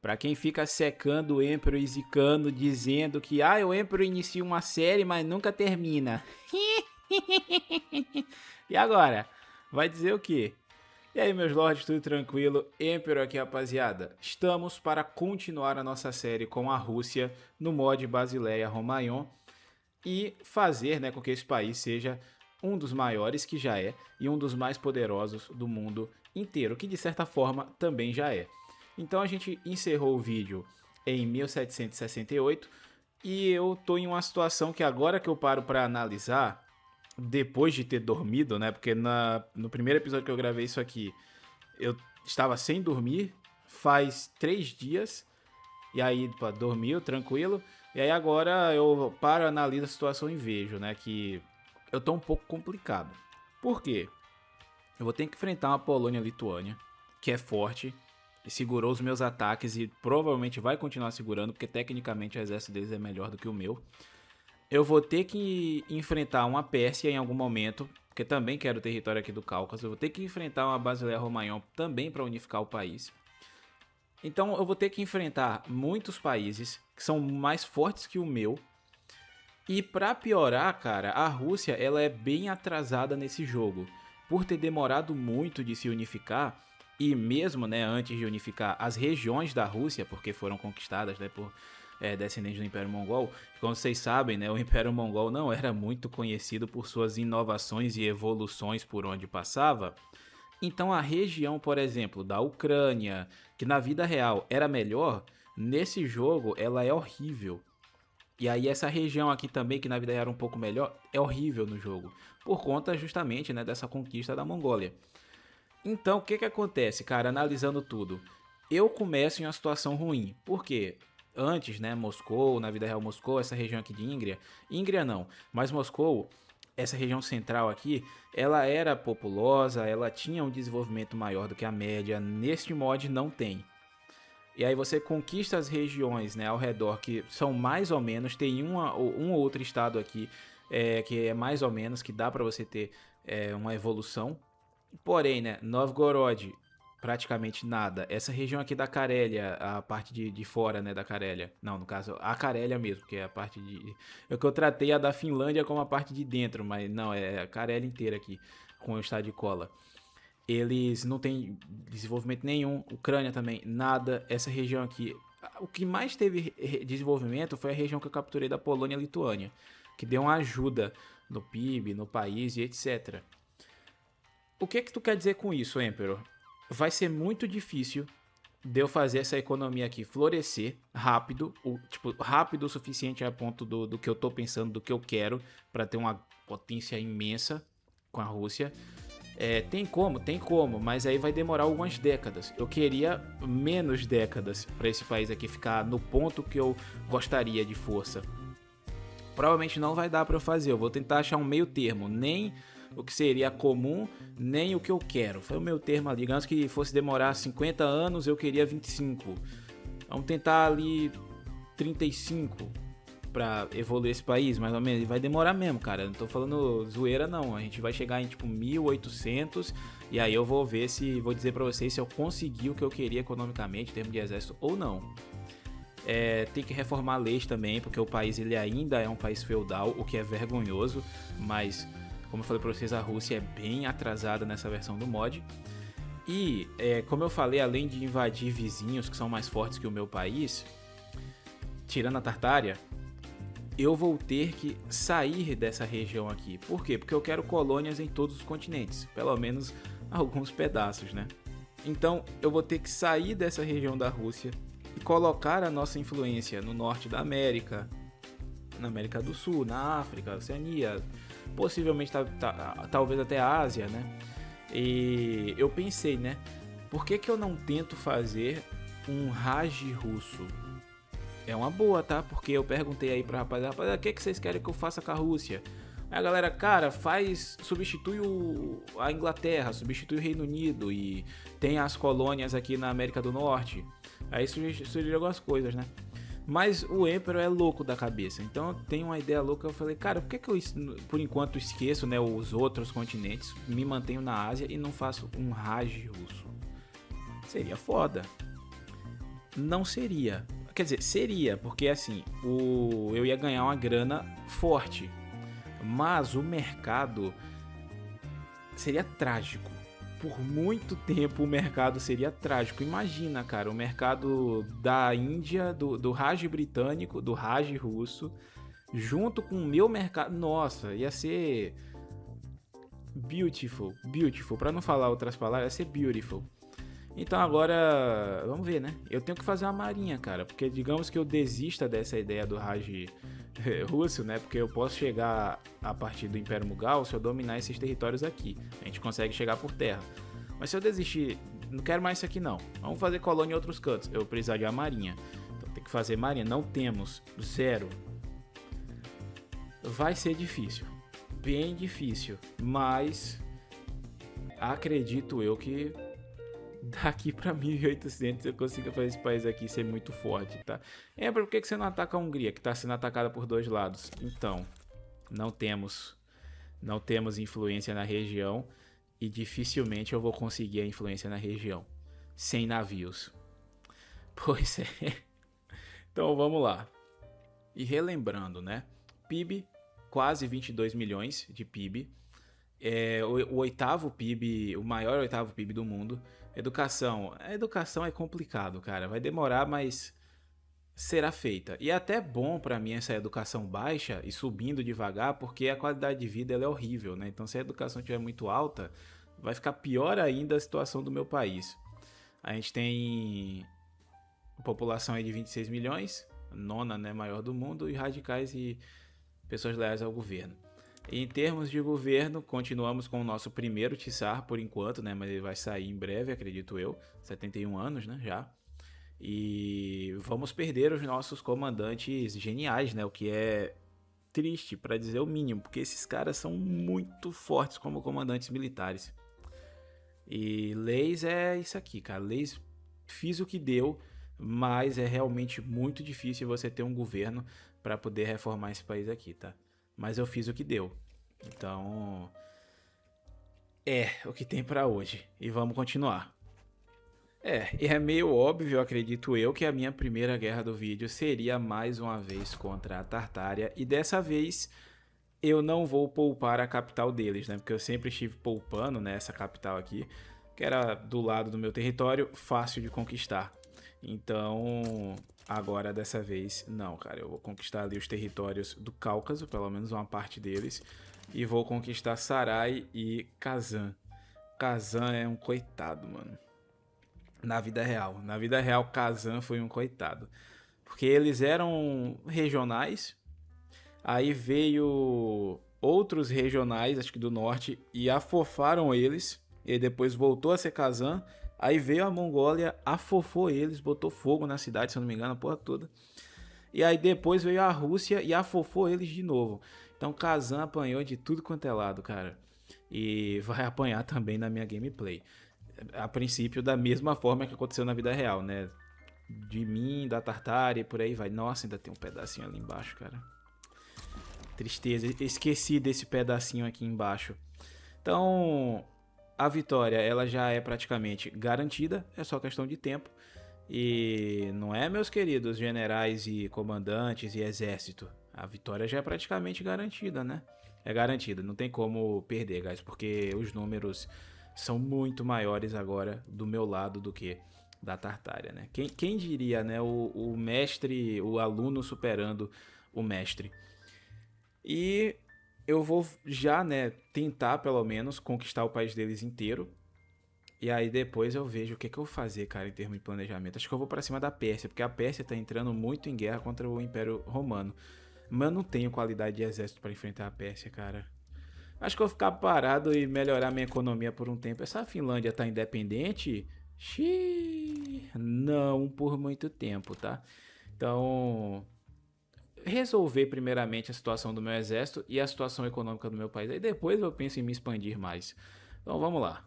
Pra quem fica secando o Emperor e zicando, dizendo que o Emperor inicia uma série, mas nunca termina. E agora? Vai dizer o quê? E aí, meus lords, tudo tranquilo? Emperor aqui, rapaziada. Estamos para continuar a nossa série com a Rússia no mod Basileia Romaion e fazer, né, com que esse país seja um dos maiores, que já é, e um dos mais poderosos do mundo inteiro, que de certa forma também já é. Então a gente encerrou o vídeo em 1768 e eu tô em uma situação que agora que eu paro para analisar, depois de ter dormido, né? Porque no primeiro episódio que eu gravei isso aqui, eu estava sem dormir faz 3 dias. E aí, dormiu, tranquilo. E aí agora eu paro, analiso a situação e vejo, né? Que eu tô um pouco complicado. Por quê? Eu vou ter que enfrentar uma Polônia-Lituânia, que é forte, e segurou os meus ataques e provavelmente vai continuar segurando, porque tecnicamente o exército deles é melhor do que o meu. Eu vou ter que enfrentar uma Pérsia em algum momento, porque também quero o território aqui do Cáucaso. Eu vou ter que enfrentar uma Basileia Romaion também para unificar o país. Então eu vou ter que enfrentar muitos países que são mais fortes que o meu. E para piorar, cara, a Rússia ela é bem atrasada nesse jogo. Por ter demorado muito de se unificar, e mesmo, né, antes de unificar as regiões da Rússia, porque foram conquistadas, né, por descendentes do Império Mongol. Como vocês sabem, né, o Império Mongol não era muito conhecido por suas inovações e evoluções por onde passava. Então a região, por exemplo, da Ucrânia, que na vida real era melhor, nesse jogo ela é horrível. E aí essa região aqui também, que na vida real era um pouco melhor, é horrível no jogo, por conta justamente, né, dessa conquista da Mongólia. Então o que acontece, cara, analisando tudo? Eu começo em uma situação ruim. Por quê? Antes, né, Moscou, na vida real Moscou, essa região aqui de Íngria não, mas Moscou, essa região central aqui, ela era populosa, ela tinha um desenvolvimento maior do que a média, neste mod não tem. E aí você conquista as regiões, né, ao redor que são mais ou menos, tem um ou outro estado aqui que é mais ou menos, que dá para você ter uma evolução. Porém, né, Novgorod, praticamente nada. Essa região aqui da Carélia, a parte de fora, né, da Carélia. Não, no caso, a Carélia mesmo, que é a parte de... Eu que eu tratei a da Finlândia como a parte de dentro, mas não, é a Carélia inteira aqui, com o estado de cola. Eles não têm desenvolvimento nenhum, Ucrânia também, nada. Essa região aqui, o que mais teve desenvolvimento foi a região que eu capturei da Polônia e Lituânia, que deu uma ajuda no PIB, no país e etc. O que tu quer dizer com isso, Emperor? Vai ser muito difícil de eu fazer essa economia aqui florescer rápido, rápido o suficiente a ponto do que eu tô pensando, do que eu quero, para ter uma potência imensa com a Rússia. Tem como, mas aí vai demorar algumas décadas. Eu queria menos décadas para esse país aqui ficar no ponto que eu gostaria de força. Provavelmente não vai dar para eu fazer, eu vou tentar achar um meio termo, nem o que seria comum, nem o que eu quero. Foi o meu termo ali, digamos que fosse demorar 50 anos, eu queria 25. Vamos tentar ali 35 para evoluir esse país, mais ou menos. E vai demorar mesmo, cara. Não tô falando zoeira, não. A gente vai chegar em tipo 1800 e aí eu vou ver se, vou dizer para vocês se eu consegui o que eu queria economicamente, em termos de exército ou não. Tem que reformar leis também, porque o país ele ainda é um país feudal, o que é vergonhoso, mas como eu falei pra vocês, a Rússia é bem atrasada nessa versão do mod. E, como eu falei, além de invadir vizinhos que são mais fortes que o meu país, tirando a Tartária, eu vou ter que sair dessa região aqui. Por quê? Porque eu quero colônias em todos os continentes, pelo menos alguns pedaços, né? Então, eu vou ter que sair dessa região da Rússia e colocar a nossa influência no norte da América, na América do Sul, na África, Oceania, possivelmente talvez até a Ásia, né? E eu pensei, né? Por que eu não tento fazer um Raj russo? É uma boa, tá? Porque eu perguntei aí pra rapaziada, o que vocês querem que eu faça com a Rússia? Aí a galera, cara, substitui a Inglaterra, substitui o Reino Unido e tem as colônias aqui na América do Norte. Aí surgiram algumas coisas, né? Mas o Emperor é louco da cabeça, então eu tenho uma ideia louca. Eu falei, cara, por que eu, por enquanto, esqueço, né, os outros continentes, me mantenho na Ásia e não faço um Raj russo? Seria foda. não seria. Quer dizer, seria, porque assim, eu ia ganhar uma grana forte. Mas o mercado seria trágico. Por muito tempo o mercado seria trágico. Imagina, cara, o mercado da Índia, do Raj britânico, do Raj russo, junto com o meu mercado. Nossa, ia ser beautiful, beautiful. Pra não falar outras palavras, ia ser beautiful. Então agora, vamos ver, né? Eu tenho que fazer uma marinha, cara, porque digamos que eu desista dessa ideia do Raj russo, né? Porque eu posso chegar a partir do Império Mughal se eu dominar esses territórios aqui. A gente consegue chegar por terra. Mas se eu desistir, não quero mais isso aqui não. Vamos fazer colônia em outros cantos. Eu vou precisar de uma marinha. Então tem que fazer marinha. Não temos. Zero. Vai ser difícil. Bem difícil. Mas acredito eu que daqui pra 1800 eu consigo fazer esse país aqui ser muito forte, tá? Por que você não ataca a Hungria, que tá sendo atacada por dois lados? Então, não temos influência na região e dificilmente eu vou conseguir a influência na região sem navios. Pois é. Então vamos lá. E relembrando, né? PIB, quase 22 milhões de PIB. O oitavo PIB, o maior oitavo PIB do mundo. Educação. A educação é complicado, cara. Vai demorar, mas será feita. E é até bom pra mim essa educação baixa e subindo devagar, porque a qualidade de vida ela é horrível, né? Então se a educação estiver muito alta, vai ficar pior ainda a situação do meu país. A gente tem população aí de 26 milhões, nona, né, maior do mundo, e radicais e pessoas leais ao governo. Em termos de governo, continuamos com o nosso primeiro Tsar por enquanto, né? Mas ele vai sair em breve, acredito eu. 71 anos, né? Já. E vamos perder os nossos comandantes geniais, né? O que é triste, para dizer o mínimo, porque esses caras são muito fortes como comandantes militares. E leis é isso aqui, cara. Leis, fiz o que deu, mas é realmente muito difícil você ter um governo para poder reformar esse país aqui, tá? Mas eu fiz o que deu. Então, é o que tem pra hoje. E vamos continuar. E é meio óbvio, acredito eu, que a minha primeira guerra do vídeo seria mais uma vez contra a Tartária. E dessa vez eu não vou poupar a capital deles, né? Porque eu sempre estive poupando, né, essa capital aqui, que era do lado do meu território, fácil de conquistar. Então, agora dessa vez, não, cara, eu vou conquistar ali os territórios do Cáucaso, pelo menos uma parte deles, e vou conquistar Sarai e Kazan. Kazan é um coitado, mano. Na vida real, Kazan foi um coitado. Porque eles eram regionais, aí veio outros regionais, acho que do norte, e afofaram eles, e depois voltou a ser Kazan. Aí veio a Mongólia, afofou eles, botou fogo na cidade, se eu não me engano, a porra toda. E aí depois veio a Rússia e afofou eles de novo. Então Kazan apanhou de tudo quanto é lado, cara. E vai apanhar também na minha gameplay. A princípio da mesma forma que aconteceu na vida real, né? De mim, da Tartária e por aí vai. Nossa, ainda tem um pedacinho ali embaixo, cara. Tristeza, esqueci desse pedacinho aqui embaixo. Então, a vitória ela já é praticamente garantida, é só questão de tempo. E não é, meus queridos generais e comandantes e exército, a vitória já é praticamente garantida, né? É garantida, não tem como perder, guys, porque os números são muito maiores agora do meu lado do que da Tartária, né? Quem diria, né? O mestre, o aluno superando o mestre. E eu vou já, né, tentar pelo menos conquistar o país deles inteiro. E aí depois eu vejo o que eu vou fazer, cara, em termos de planejamento. Acho que eu vou pra cima da Pérsia, porque a Pérsia tá entrando muito em guerra contra o Império Romano. Mas eu não tenho qualidade de exército pra enfrentar a Pérsia, cara. Acho que eu vou ficar parado e melhorar minha economia por um tempo. Essa Finlândia tá independente? Xiii, não por muito tempo, tá? Então, resolver primeiramente a situação do meu exército e a situação econômica do meu país. Aí depois eu penso em me expandir mais. Então vamos lá.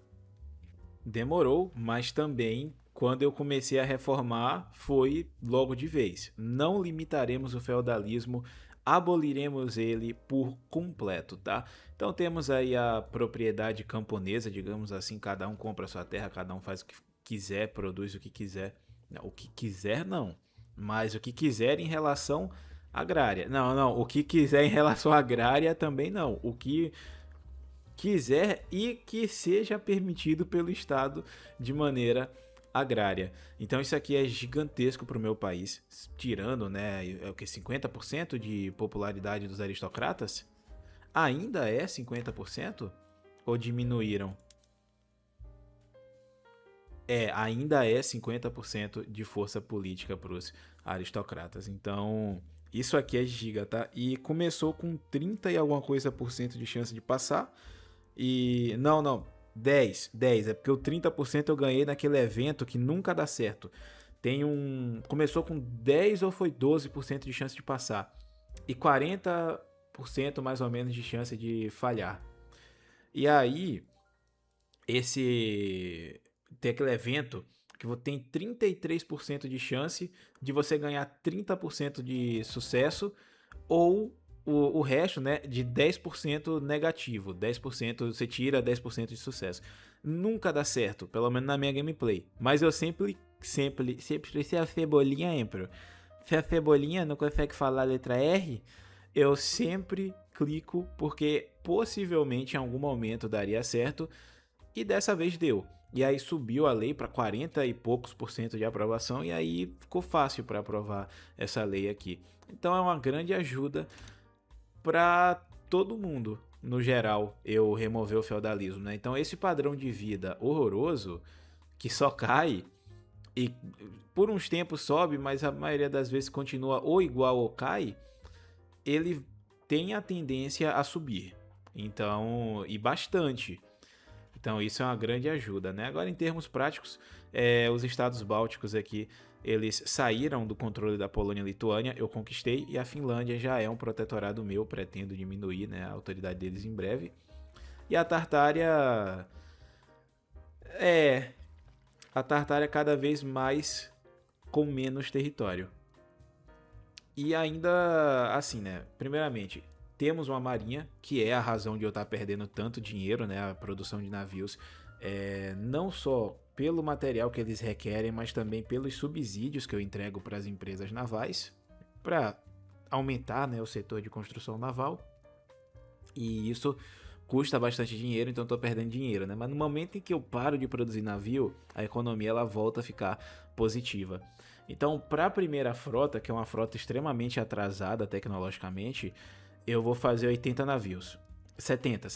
Demorou, mas também quando eu comecei a reformar foi logo de vez. Não limitaremos o feudalismo, aboliremos ele por completo, tá? Então temos aí a propriedade camponesa, digamos assim, cada um compra a sua terra, cada um faz o que quiser, produz o que quiser. O que quiser, não. Mas o que quiser em relação agrária. Não, não. O que quiser em relação agrária também não. O que quiser e que seja permitido pelo Estado de maneira agrária. Então isso aqui é gigantesco para o meu país, tirando, né, é o que 50% de popularidade dos aristocratas? Ainda é 50% ou diminuíram? Ainda é 50% de força política para os aristocratas. Então, isso aqui é giga, tá? E começou com 30 e alguma coisa por cento de chance de passar. E não, não, 10, é porque o 30% eu ganhei naquele evento que nunca dá certo. Começou com 10 ou foi 12% de chance de passar e 40% mais ou menos de chance de falhar. E aí, esse tem aquele evento que tem 33% de chance de você ganhar 30% de sucesso ou o resto, né, de 10% negativo. 10% você tira 10% de sucesso. Nunca dá certo, pelo menos na minha gameplay. Mas eu sempre se a cebolinha entra. Se a cebolinha não consegue falar a letra R, eu sempre clico porque possivelmente em algum momento daria certo e dessa vez deu. E aí subiu a lei para 40 e poucos por cento de aprovação e aí ficou fácil para aprovar essa lei aqui. Então é uma grande ajuda para todo mundo, no geral, eu remover o feudalismo, né? Então esse padrão de vida horroroso que só cai e por uns tempos sobe, mas a maioria das vezes continua ou igual ou cai, ele tem a tendência a subir. Então, e bastante. Então isso é uma grande ajuda, né? Agora em termos práticos, os estados bálticos aqui, eles saíram do controle da Polônia e Lituânia, eu conquistei, e a Finlândia já é um protetorado meu, pretendo diminuir, né, a autoridade deles em breve. E a Tartária é a Tartária cada vez mais com menos território. E ainda assim, né? Primeiramente, temos uma marinha, que é a razão de eu estar perdendo tanto dinheiro, né? A produção de navios. Não só pelo material que eles requerem, mas também pelos subsídios que eu entrego para as empresas navais, para aumentar, né, o setor de construção naval. E isso custa bastante dinheiro, então estou perdendo dinheiro, né? Mas no momento em que eu paro de produzir navio, a economia ela volta a ficar positiva. Então, para a primeira frota, que é uma frota extremamente atrasada tecnologicamente, eu vou fazer 80 navios. 70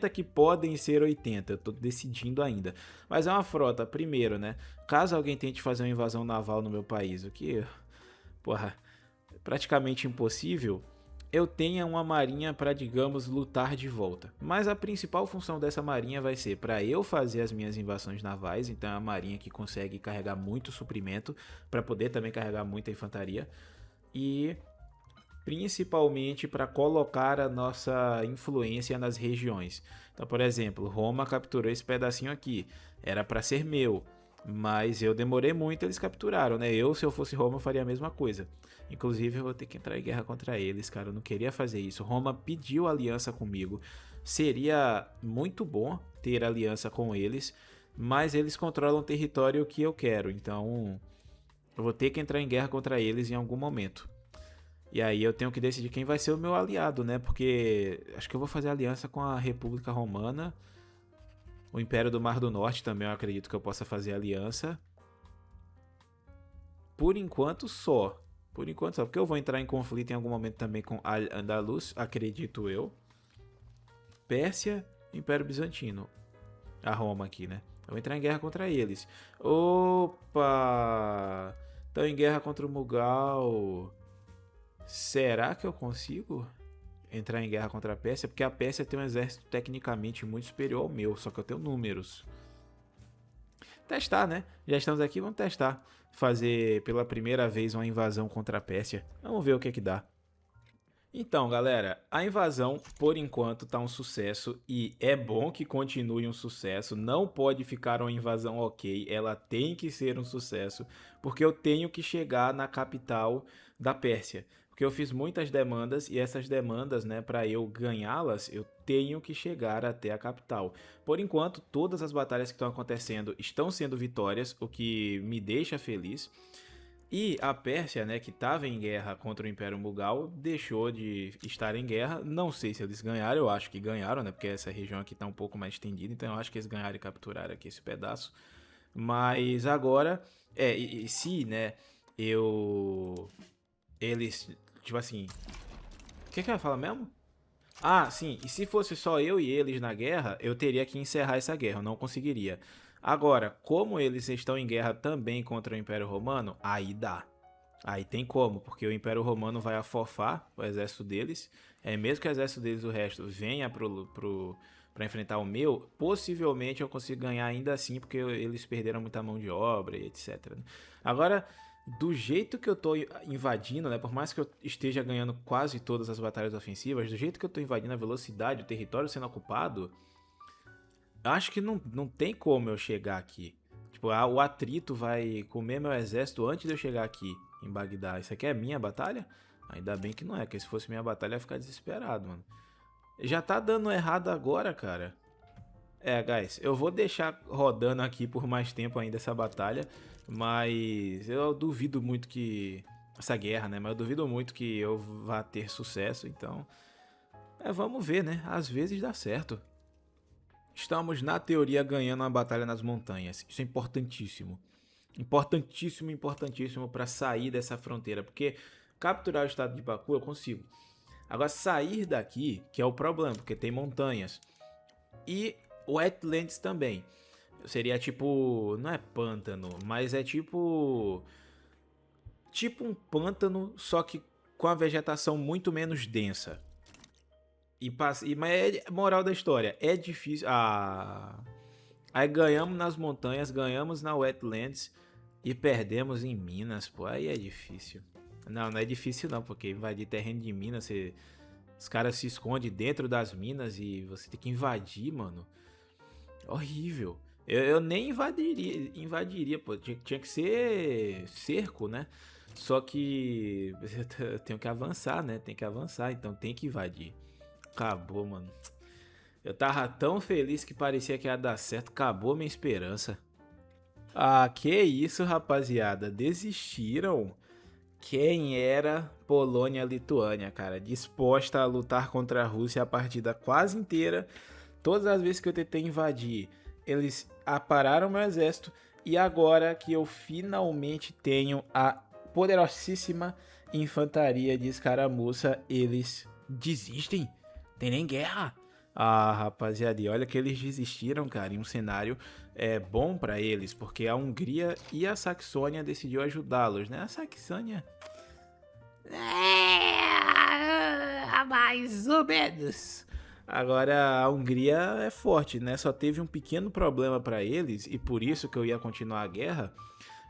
que podem ser 80, eu tô decidindo ainda. Mas é uma frota, primeiro, né? Caso alguém tente fazer uma invasão naval no meu país, o que, porra, é praticamente impossível, eu tenha uma marinha para, digamos, lutar de volta. Mas a principal função dessa marinha vai ser para eu fazer as minhas invasões navais, então é uma marinha que consegue carregar muito suprimento para poder também carregar muita infantaria e principalmente para colocar a nossa influência nas regiões. Então, por exemplo, Roma capturou esse pedacinho aqui, era para ser meu, mas eu demorei muito, eles capturaram, né? Se eu fosse Roma, eu faria a mesma coisa. Inclusive, eu vou ter que entrar em guerra contra eles, cara. Eu não queria fazer isso. Roma pediu aliança comigo. Seria muito bom ter aliança com eles, mas eles controlam o território que eu quero. Então, eu vou ter que entrar em guerra contra eles em algum momento. E aí eu tenho que decidir quem vai ser o meu aliado, né? Porque acho que eu vou fazer aliança com a República Romana. O Império do Mar do Norte também eu acredito que eu possa fazer aliança. Por enquanto só. Por enquanto só. Porque eu vou entrar em conflito em algum momento também com Al-Andalus, acredito eu. Pérsia, Império Bizantino. A Roma aqui, né? Eu vou entrar em guerra contra eles. Opa! Estão em guerra contra o Mughal. Será que eu consigo entrar em guerra contra a Pérsia? Porque a Pérsia tem um exército tecnicamente muito superior ao meu, só que eu tenho números. Testar, né? Já estamos aqui, vamos testar. Fazer pela primeira vez uma invasão contra a Pérsia. Vamos ver o que dá. Então, galera, a invasão, por enquanto, tá um sucesso e é bom que continue um sucesso. Não pode ficar uma invasão ok, ela tem que ser um sucesso, porque eu tenho que chegar na capital da Pérsia. Porque eu fiz muitas demandas e essas demandas, né, para eu ganhá-las, eu tenho que chegar até a capital. Por enquanto, todas as batalhas que estão acontecendo estão sendo vitórias, o que me deixa feliz. E a Pérsia, né, que estava em guerra contra o Império Mughal, deixou de estar em guerra. Não sei se eles ganharam, eu acho que ganharam, né, porque essa região aqui está um pouco mais estendida, então eu acho que eles ganharam e capturaram aqui esse pedaço. Mas agora, se, né, eu... Eles, tipo assim... O que eu ia falar mesmo? Ah, sim, e se fosse só eu e eles na guerra, eu teria que encerrar essa guerra, eu não conseguiria. Agora, como eles estão em guerra também contra o Império Romano, aí dá. Aí tem como, porque o Império Romano vai afofar o exército deles. Mesmo que o exército deles, o resto, venha pra enfrentar o meu, possivelmente eu consigo ganhar ainda assim, porque eles perderam muita mão de obra e etc. né? Agora, do jeito que eu tô invadindo, né? Por mais que eu esteja ganhando quase todas as batalhas ofensivas, do jeito que eu tô invadindo a velocidade, o território sendo ocupado, acho que não tem como eu chegar aqui. Tipo, o atrito vai comer meu exército antes de eu chegar aqui em Bagdá. Isso aqui é minha batalha? Ainda bem que não é, porque se fosse minha batalha eu ia ficar desesperado, mano. Já tá dando errado agora, cara. Guys, eu vou deixar rodando aqui por mais tempo ainda essa batalha, mas eu duvido muito que... Essa guerra, né? Mas eu duvido muito que eu vá ter sucesso, então... vamos ver, né? Às vezes dá certo. Estamos, na teoria, ganhando uma batalha nas montanhas. Isso é importantíssimo. Importantíssimo, importantíssimo para sair dessa fronteira, porque capturar o estado de Baku eu consigo. Agora, sair daqui, que é o problema, porque tem montanhas. E wetlands também. Seria tipo... Não é pântano, mas é tipo... Tipo um pântano, só que com a vegetação muito menos densa. Mas moral da história, é difícil... Aí ganhamos nas montanhas, ganhamos na wetlands e perdemos em Minas, pô. Aí é difícil. Não é difícil não, porque invadir terreno de Minas, os caras se escondem dentro das minas e você tem que invadir, mano. Horrível. Eu nem invadiria, pô. Tinha que ser cerco, né? Só que eu tenho que avançar, né? Tem que avançar, então tem que invadir. Acabou, mano. Eu tava tão feliz que parecia que ia dar certo. Acabou minha esperança. Ah, que isso, rapaziada. Desistiram? Quem era Polônia-Lituânia, cara? Disposta a lutar contra a Rússia a partida quase inteira. Todas as vezes que eu tentei invadir, eles apararam meu exército. E agora que eu finalmente tenho a poderosíssima infantaria de escaramuça, eles desistem. Tem nem guerra. Ah, rapaziada, e olha que eles desistiram, cara, em um cenário bom pra eles, porque a Hungria e a Saxônia decidiu ajudá-los, né? A Saxônia... mais ou menos. Agora, a Hungria é forte, né? Só teve um pequeno problema pra eles, e por isso que eu ia continuar a guerra,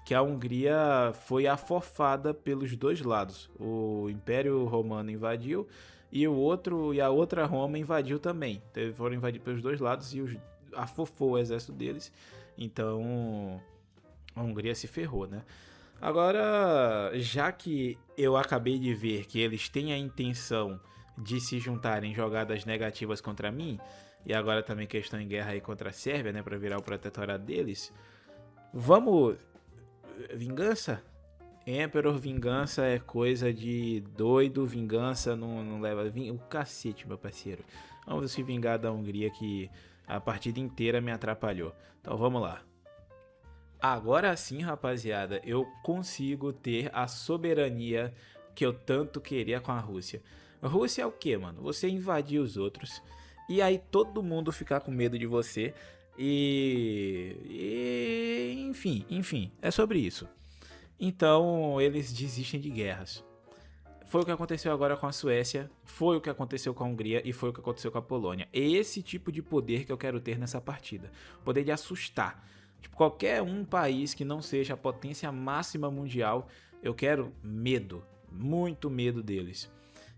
que a Hungria foi afofada pelos dois lados. O Império Romano invadiu e a outra Roma invadiu também. Então, foram invadidos pelos dois lados e afofou o exército deles. Então a Hungria se ferrou, né? Agora, já que eu acabei de ver que eles têm a intenção de se juntarem em jogadas negativas contra mim, e agora também que eles estão em guerra aí contra a Sérvia, né, para virar o protetorado deles, vamos... Vingança? Emperor, vingança é coisa de doido, vingança não leva... O cacete, meu parceiro. Vamos se vingar da Hungria que a partida inteira me atrapalhou. Então vamos lá. Agora sim, rapaziada, eu consigo ter a soberania que eu tanto queria com a Rússia. Rússia é o que, mano? Você invadir os outros e aí todo mundo ficar com medo de você enfim, é sobre isso. Então eles desistem de guerras. Foi o que aconteceu agora com a Suécia, foi o que aconteceu com a Hungria e foi o que aconteceu com a Polônia. É esse tipo de poder que eu quero ter nessa partida. Poder de assustar. Tipo, qualquer um país que não seja a potência máxima mundial, eu quero medo. Muito medo deles.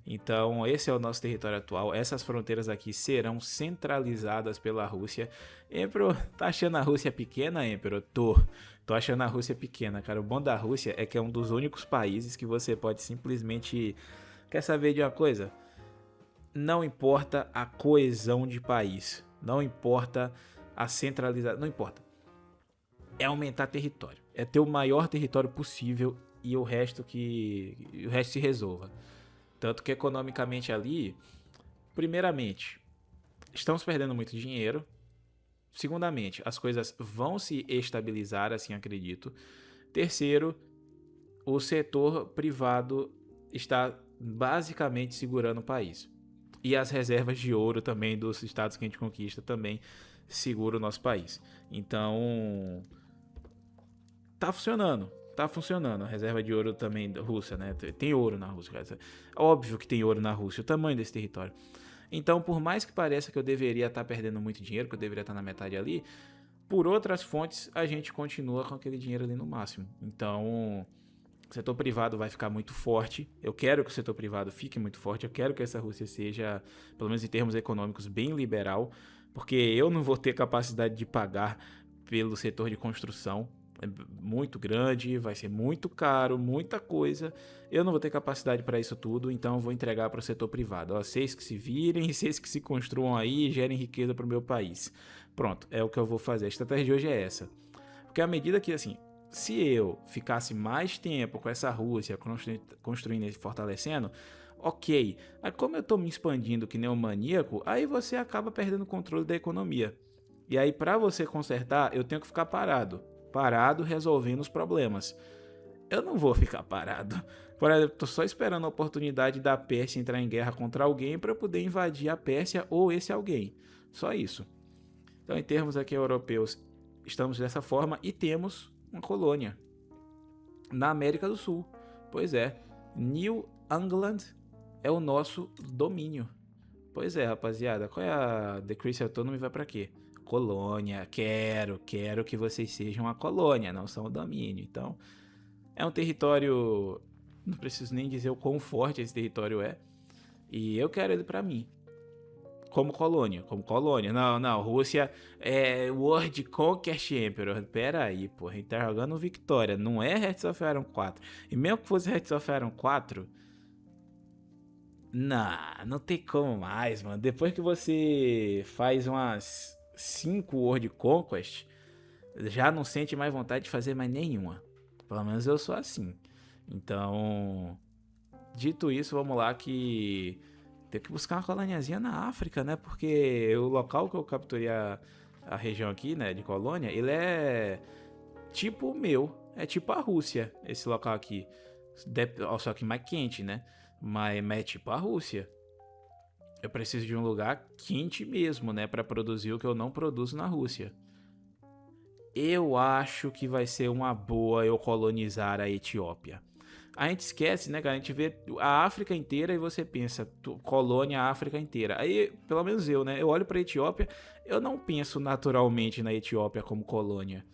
Então, esse é o nosso território atual. Essas fronteiras aqui serão centralizadas pela Rússia. Emperor, tá achando a Rússia pequena, Emperor? Tô achando a Rússia pequena, cara. O bom da Rússia é que é um dos únicos países que você pode simplesmente... Quer saber de uma coisa? Não importa a coesão de país. Não importa a centralização. Não importa. É aumentar território. É ter o maior território possível e o resto se resolva. Tanto que economicamente ali, primeiramente, estamos perdendo muito dinheiro. Segundamente, as coisas vão se estabilizar, assim acredito. Terceiro, o setor privado está basicamente segurando o país. E as reservas de ouro também dos estados que a gente conquista também seguram o nosso país. Então, tá funcionando. Tá funcionando. A reserva de ouro também da Rússia, né? Tem ouro na Rússia. Óbvio que tem ouro na Rússia, o tamanho desse território. Então, por mais que pareça que eu deveria estar perdendo muito dinheiro, que eu deveria estar na metade ali, por outras fontes a gente continua com aquele dinheiro ali no máximo. Então, o setor privado vai ficar muito forte. Eu quero que o setor privado fique muito forte. Eu quero que essa Rússia seja, pelo menos em termos econômicos, bem liberal, porque eu não vou ter capacidade de pagar pelo setor de construção. É muito grande, vai ser muito caro, muita coisa. Eu não vou ter capacidade para isso tudo, então eu vou entregar para o setor privado. Ó, vocês que se virem, vocês que se construam aí e gerem riqueza para o meu país. Pronto, é o que eu vou fazer. A estratégia de hoje é essa. Porque à medida que, assim, se eu ficasse mais tempo com essa Rússia construindo e fortalecendo, ok. Aí como eu estou me expandindo que nem um maníaco, aí você acaba perdendo o controle da economia. E aí para você consertar, eu tenho que ficar parado resolvendo os problemas. Eu não vou ficar parado. Por exemplo, tô só esperando a oportunidade da Pérsia entrar em guerra contra alguém para poder invadir a Pérsia ou esse alguém. Só isso. Então, em termos aqui europeus, estamos dessa forma e temos uma colônia na América do Sul. Pois é, New England é o nosso domínio. Pois é, rapaziada, qual é a Decrease Autonomy vai para quê? Colônia, quero que vocês sejam a colônia, não são o domínio. Então, é um território, não preciso nem dizer o quão forte esse território é, e eu quero ele pra mim. Como colônia. Não, Rússia é World Conquest Emperor. Pera aí, porra, a gente tá jogando Victoria, não é Hearts of Iron 4. E mesmo que fosse Hearts of Iron 4, não tem como mais, mano. Depois que você faz umas 5 World Conquest, já não sente mais vontade de fazer mais nenhuma. Pelo menos eu sou assim. Então, dito isso, vamos lá que tem que buscar uma coloniazinha na África, né? Porque o local que eu capturei a região aqui, né, de colônia, ele é tipo o meu. É tipo a Rússia, esse local aqui. Só que mais quente, né? Mas é tipo a Rússia. Eu preciso de um lugar quente mesmo, né? Pra produzir o que eu não produzo na Rússia. Eu acho que vai ser uma boa eu colonizar a Etiópia. A gente esquece, né, cara? A gente vê a África inteira e você pensa, colônia África inteira. Aí, pelo menos eu, né? Eu olho pra Etiópia, eu não penso naturalmente na Etiópia como colônia.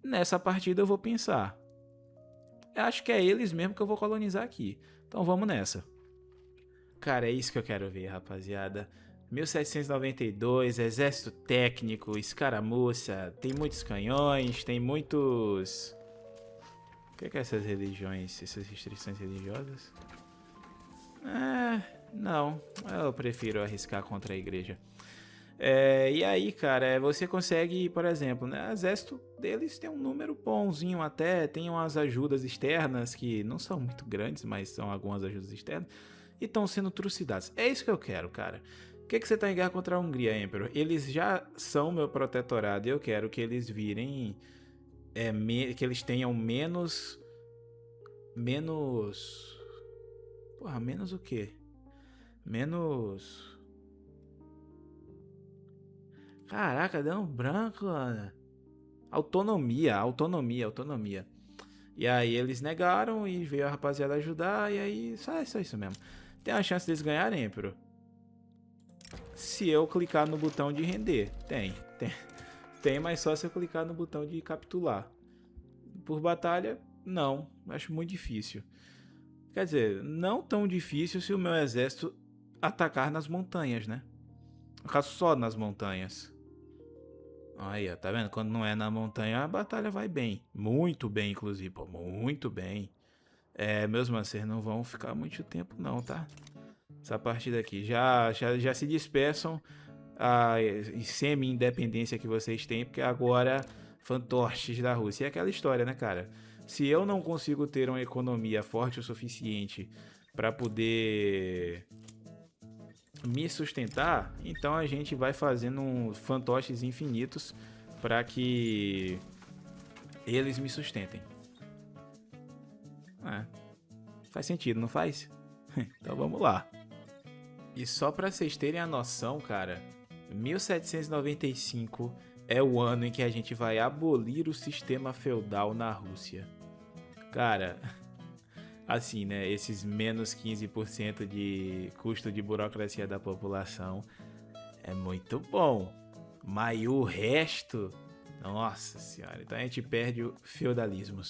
Nessa partida eu vou pensar. Eu acho que é eles mesmo que eu vou colonizar aqui. Então vamos nessa. Cara, é isso que eu quero ver, rapaziada. 1792, exército técnico, escaramuça, tem muitos canhões, tem muitos... O que é essas religiões, essas restrições religiosas? Não, eu prefiro arriscar contra a igreja. E aí, cara, você consegue, por exemplo, né, o exército deles tem um número bonzinho até, tem umas ajudas externas que não são muito grandes, mas são algumas ajudas externas, e estão sendo trucidados. É isso que eu quero, cara. Por que você tá em guerra contra a Hungria, Emperor? Eles já são meu protetorado e eu quero que eles virem... que eles tenham menos... Porra, menos o quê? Menos... Caraca, deu um branco, mano. Autonomia. E aí eles negaram e veio a rapaziada ajudar, e aí só isso mesmo. Tem uma chance deles ganharem, Emperor? Se eu clicar no botão de render. Tem, mas só se eu clicar no botão de capitular. Por batalha, não. Acho muito difícil. Quer dizer, não tão difícil se o meu exército atacar nas montanhas, né? Ficar só nas montanhas. Aí, ó, tá vendo? Quando não é na montanha, a batalha vai bem. Muito bem, inclusive, pô, muito bem. Meus manceiros não vão ficar muito tempo não, tá? Essa partida aqui. Já se dispersam a semi-independência que vocês têm, porque agora fantoches da Rússia. E é aquela história, né, cara? Se eu não consigo ter uma economia forte o suficiente para poder me sustentar, então a gente vai fazendo fantoches infinitos para que eles me sustentem. Faz sentido, não faz? Então vamos lá. E só para vocês terem a noção, cara, 1795 é o ano em que a gente vai abolir o sistema feudal na Rússia. Cara, assim, né, esses menos 15% de custo de burocracia da população é muito bom. Mas o resto, nossa senhora, então a gente perde o feudalismo.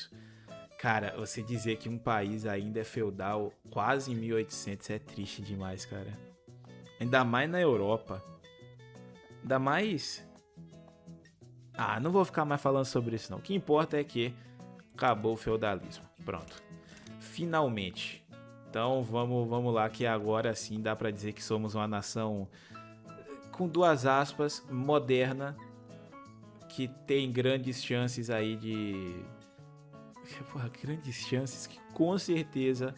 Cara, você dizer que um país ainda é feudal quase em 1800 é triste demais, cara. Ainda mais na Europa. Ainda mais... não vou ficar mais falando sobre isso não. O que importa é que acabou o feudalismo. Pronto. Finalmente. Então vamos lá, que agora sim dá pra dizer que somos uma nação, com duas aspas, moderna, que tem grandes chances aí de... grandes chances que com certeza...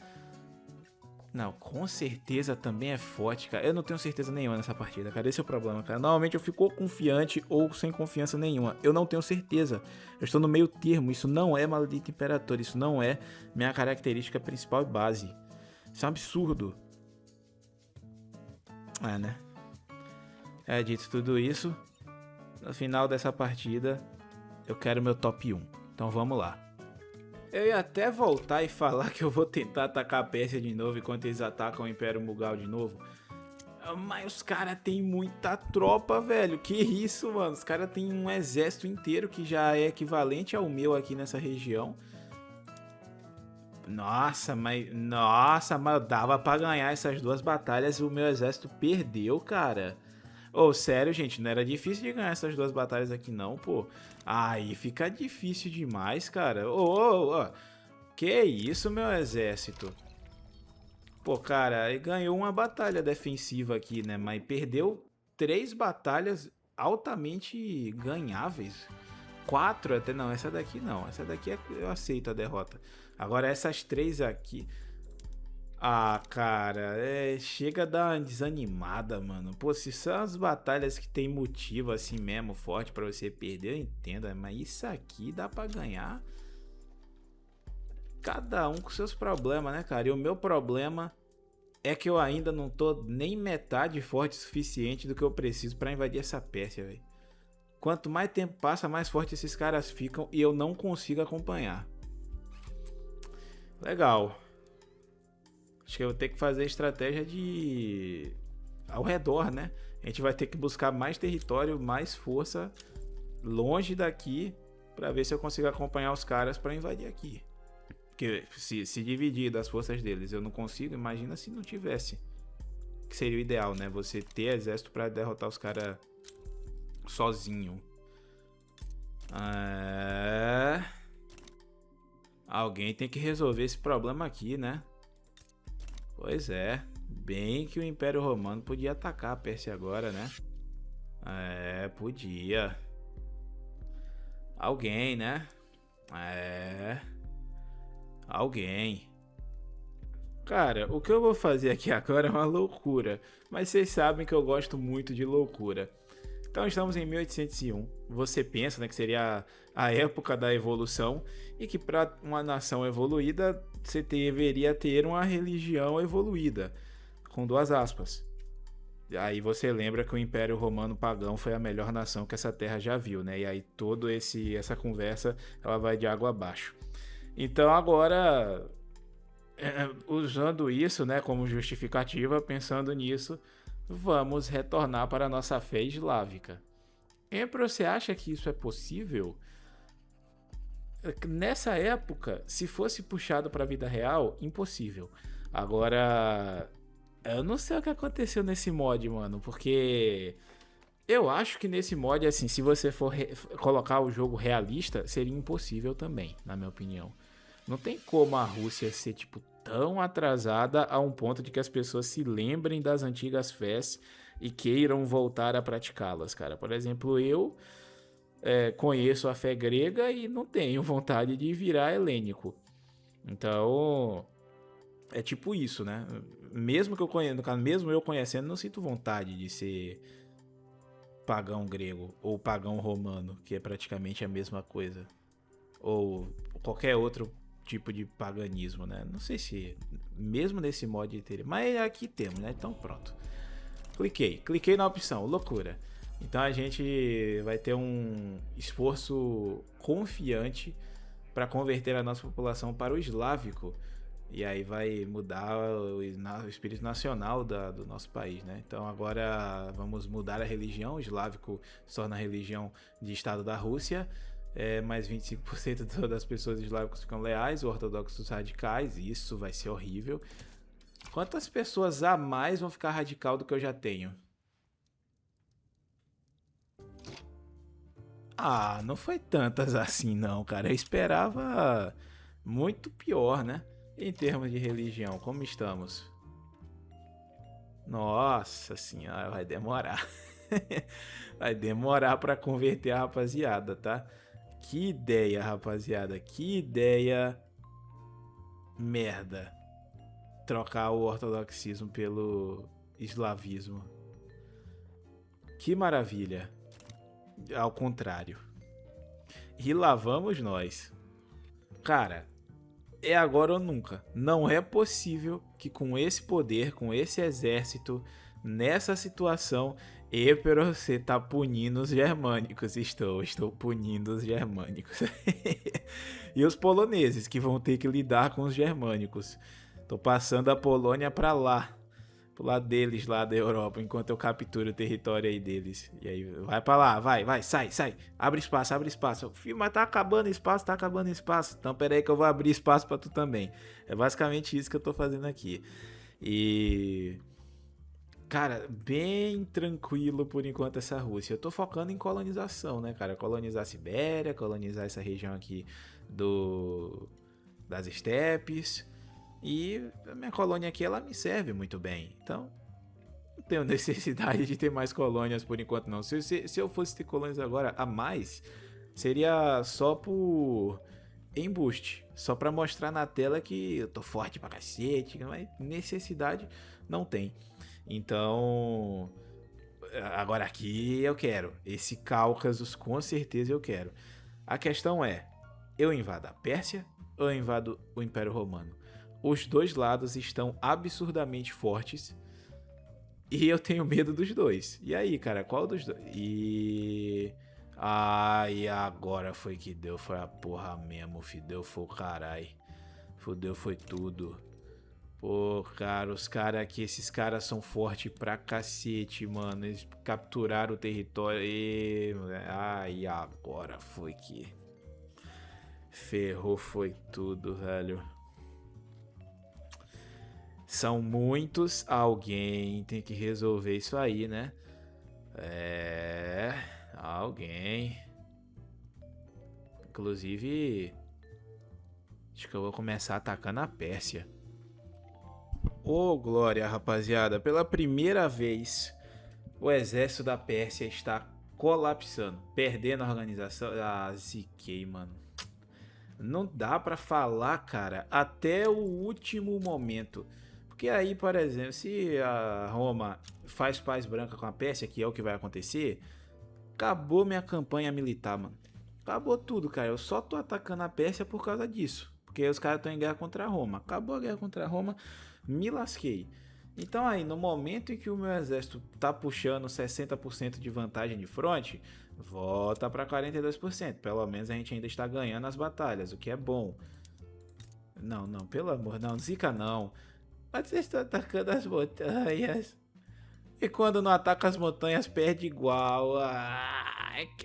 Não, com certeza também é forte, cara. Eu não tenho certeza nenhuma nessa partida, cara. Esse é o problema, cara. Normalmente eu fico confiante ou sem confiança nenhuma. Eu não tenho certeza. Eu estou no meio termo. Isso não é Maldito Imperador. Isso não é minha característica principal e base. Isso é um absurdo. Né? Dito tudo isso, no final dessa partida, eu quero meu top 1. Então vamos lá. Eu ia até voltar e falar que eu vou tentar atacar a Pérsia de novo enquanto eles atacam o Império Mughal de novo. Mas os caras têm muita tropa, velho. Que isso, mano. Os caras têm um exército inteiro que já é equivalente ao meu aqui nessa região. Nossa, mas dava pra ganhar essas duas batalhas e o meu exército perdeu, cara. Sério, gente, não era difícil de ganhar essas duas batalhas aqui não, pô. Aí fica difícil demais, cara. Que isso, meu exército? Pô, cara, ele ganhou uma batalha defensiva aqui, né? Mas perdeu 3 batalhas altamente ganháveis. 4 até, não, essa daqui não. Essa daqui eu aceito a derrota. Agora essas 3 aqui... cara, chega a dar uma desanimada, mano. Pô, se são as batalhas que tem motivo assim mesmo, forte pra você perder, eu entendo. Mas isso aqui dá pra ganhar. Cada um com seus problemas, né, cara? E o meu problema é que eu ainda não tô nem metade forte o suficiente do que eu preciso pra invadir essa Pérsia, velho. Quanto mais tempo passa, mais forte esses caras ficam e eu não consigo acompanhar. Legal. Acho que eu vou ter que fazer estratégia de... ao redor, né? A gente vai ter que buscar mais território, mais força longe daqui pra ver se eu consigo acompanhar os caras pra invadir aqui. Porque se dividir das forças deles eu não consigo, imagina se não tivesse. Que seria o ideal, né? Você ter exército pra derrotar os caras sozinho. Alguém tem que resolver esse problema aqui, né? Pois é, bem que o Império Romano podia atacar a Pérsia agora, né? Podia. Alguém, né? Alguém. Cara, o que eu vou fazer aqui agora é uma loucura, mas vocês sabem que eu gosto muito de loucura. Então estamos em 1801, você pensa, né, que seria a época da evolução e que para uma nação evoluída você deveria ter uma religião evoluída, com duas aspas. Aí você lembra que o Império Romano Pagão foi a melhor nação que essa terra já viu, né? E aí toda essa conversa ela vai de água abaixo. Então agora, usando isso, né, como justificativa, pensando nisso, vamos retornar para a nossa fé eslávica. Emperor, você acha que isso é possível? nessa época, se fosse puxado pra vida real, impossível. Agora, eu não sei o que aconteceu nesse mod, mano, porque eu acho que nesse mod, assim, se você for colocar o jogo realista, seria impossível também, na minha opinião. Não tem como a Rússia ser, tipo, tão atrasada a um ponto de que as pessoas se lembrem das antigas fés e queiram voltar a praticá-las, cara. Por exemplo, eu conheço a fé grega e não tenho vontade de virar helênico. Então, é tipo isso, né? Mesmo que eu conheça, mesmo eu conhecendo, não sinto vontade de ser pagão grego ou pagão romano, que é praticamente a mesma coisa. Ou qualquer outro tipo de paganismo, né? Não sei se mesmo nesse mod teria, mas aqui temos, né? Então pronto. Cliquei na opção, loucura. Então a gente vai ter um esforço confiante para converter a nossa população para o eslávico. E aí vai mudar o espírito nacional do nosso país, né? Então agora vamos mudar a religião. O eslávico se torna a religião de Estado da Rússia. Mais 25% das pessoas eslávicas ficam leais, ortodoxos radicais. Isso vai ser horrível. Quantas pessoas a mais vão ficar radical do que eu já tenho? Ah, não foi tantas assim não, cara. Eu esperava muito pior, né? Em termos de religião, como estamos? Nossa senhora, vai demorar. Vai demorar pra converter a rapaziada, tá? Que ideia, rapaziada. Que ideia merda. Trocar o ortodoxismo pelo eslavismo. Que maravilha. Ao contrário. E lá vamos nós. Cara, é agora ou nunca. Não é possível que com esse poder, com esse exército, nessa situação, Épero, você tá punindo os germânicos. Estou punindo os germânicos. E os poloneses, que vão ter que lidar com os germânicos. Tô passando a Polônia pra lá. Pro lado deles, lá da Europa, enquanto eu capturo o território aí deles. E aí, vai pra lá, vai, sai. Abre espaço. Filho, mas tá acabando espaço. Então, pera aí que eu vou abrir espaço pra tu também. É basicamente isso que eu tô fazendo aqui. E... cara, bem tranquilo por enquanto essa Rússia. Eu tô focando em colonização, né, cara? Colonizar a Sibéria, colonizar essa região aqui das estepes. E a minha colônia aqui, ela me serve muito bem. Então, não tenho necessidade de ter mais colônias por enquanto, não. Se eu fosse ter colônias agora a mais, seria só por embuste. Só pra mostrar na tela que eu tô forte pra cacete. Mas necessidade não tem. Então, agora aqui eu quero. Esse Cáucaso, com certeza eu quero. A questão é, eu invado a Pérsia ou eu invado o Império Romano? Os dois lados estão absurdamente fortes e eu tenho medo dos dois. E aí, cara, qual dos dois? E agora foi que deu, foi a porra mesmo, filho. Deu foi o carai. Fudeu foi tudo. Pô, cara, esses caras são fortes pra cacete, mano. Eles capturaram o território e... agora foi que... ferrou foi tudo, velho. São muitos, alguém tem que resolver isso aí, né? Alguém. Inclusive, acho que eu vou começar atacando a Pérsia. Ô, glória, rapaziada. Pela primeira vez, o exército da Pérsia está colapsando, perdendo a organização. Ziquei, mano. Não dá pra falar, cara, até o último momento. Porque aí, por exemplo, se a Roma faz paz branca com a Pérsia, que é o que vai acontecer, acabou minha campanha militar, mano. Acabou tudo, cara. Eu só tô atacando a Pérsia por causa disso. Porque os caras estão em guerra contra a Roma. Acabou a guerra contra a Roma, me lasquei. Então aí, no momento em que o meu exército tá puxando 60% de vantagem de fronte, volta pra 42%. Pelo menos a gente ainda está ganhando as batalhas, o que é bom. Não, pelo amor, não, zica não. Mas vocês estão atacando as montanhas. E quando não ataca as montanhas, perde igual.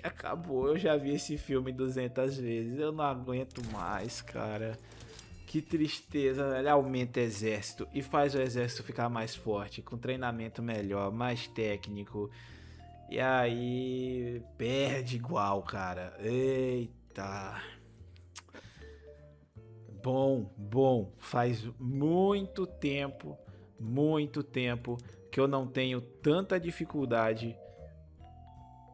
Acabou, eu já vi esse filme 200 vezes, eu não aguento mais, cara. Que tristeza, ele aumenta o exército e faz o exército ficar mais forte, com treinamento melhor, mais técnico. E aí perde igual, cara. Eita. Bom. Faz muito tempo que eu não tenho tanta dificuldade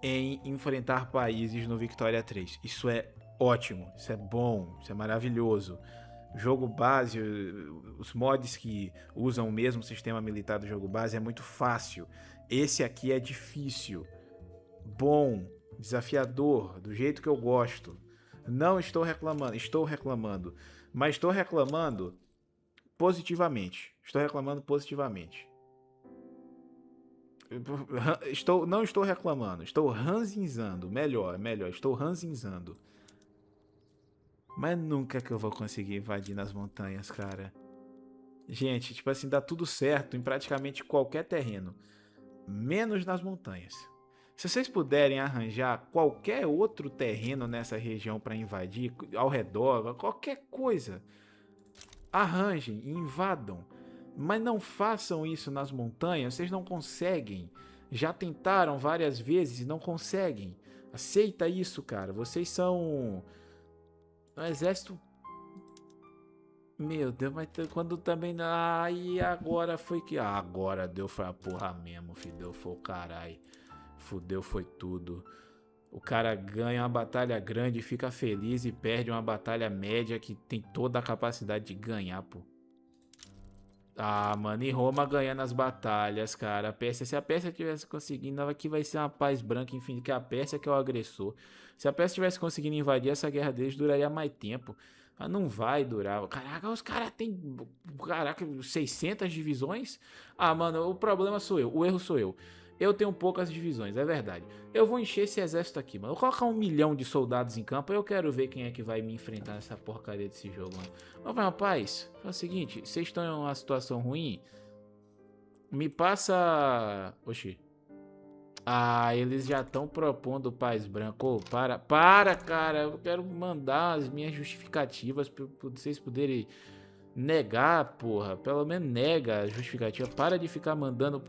em enfrentar países no Victoria 3. Isso é ótimo, isso é bom, isso é maravilhoso. O jogo base, os mods que usam o mesmo sistema militar do jogo base é muito fácil. Esse aqui é difícil, bom, desafiador, do jeito que eu gosto. Não estou reclamando, mas estou reclamando positivamente. Não estou reclamando, estou ranzinzando. Melhor, estou ranzinzando. Mas nunca que eu vou conseguir invadir nas montanhas, cara. Gente, tipo assim, dá tudo certo em praticamente qualquer terreno, menos nas montanhas. Se vocês puderem arranjar qualquer outro terreno nessa região para invadir, ao redor, qualquer coisa, arranjem e invadam. Mas não façam isso nas montanhas, vocês não conseguem. Já tentaram várias vezes e não conseguem. Aceita isso, cara. Vocês são um exército. Meu Deus, mas quando também. Aí agora foi que. Agora deu foi a porra mesmo, filho. Deu foi o caralho. Fudeu foi tudo. O cara ganha uma batalha grande, fica feliz e perde uma batalha média que tem toda a capacidade de ganhar, pô. Ah, mano, e Roma ganhando as batalhas, cara. A Pérsia, se a Pérsia tivesse conseguindo, aqui vai ser uma paz branca, enfim, que a Pérsia que é o agressor. Se a Pérsia tivesse conseguindo invadir, essa guerra deles duraria mais tempo. Mas não vai durar. Caraca, os caras têm, caraca, 600 divisões? Ah, mano, o problema sou eu, o erro sou eu. Eu tenho poucas divisões, é verdade. Eu vou encher esse exército aqui, mano. Eu vou colocar 1 milhão de soldados em campo. Eu quero ver quem é que vai me enfrentar nessa porcaria desse jogo, mano. Mas, rapaz, é o seguinte: vocês estão em uma situação ruim? Me passa. Oxi. Ah, eles já estão propondo paz branco. Para, cara. Eu quero mandar as minhas justificativas pra vocês poderem negar, porra. Pelo menos nega a justificativa. Para de ficar mandando.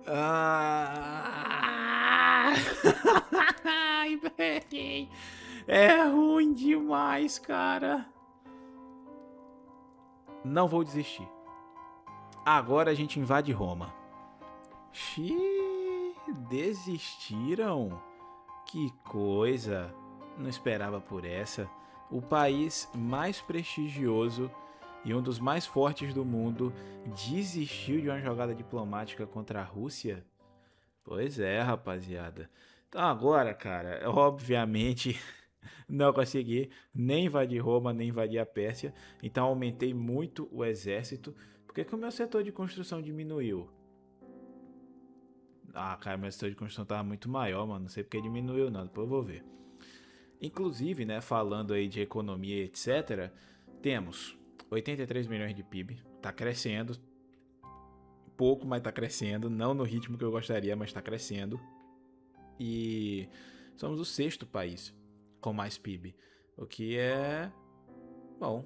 Ai, véi. É ruim demais, cara. Não vou desistir. Agora a gente invade Roma. Xiii, desistiram? Que coisa. Não esperava por essa. O país mais prestigioso e um dos mais fortes do mundo desistiu de uma jogada diplomática contra a Rússia? Pois é, rapaziada. Então agora, cara, obviamente não consegui nem invadir Roma, nem invadir a Pérsia. Então aumentei muito o exército. Por que o meu setor de construção diminuiu? Ah, cara, meu setor de construção tava muito maior, mano. Não sei porque diminuiu não, depois eu vou ver. Inclusive, né, falando aí de economia, etc., temos 83 milhões de PIB. Tá crescendo. Pouco, mas tá crescendo. Não no ritmo que eu gostaria, mas tá crescendo. E somos o 6º país com mais PIB. O que é... bom.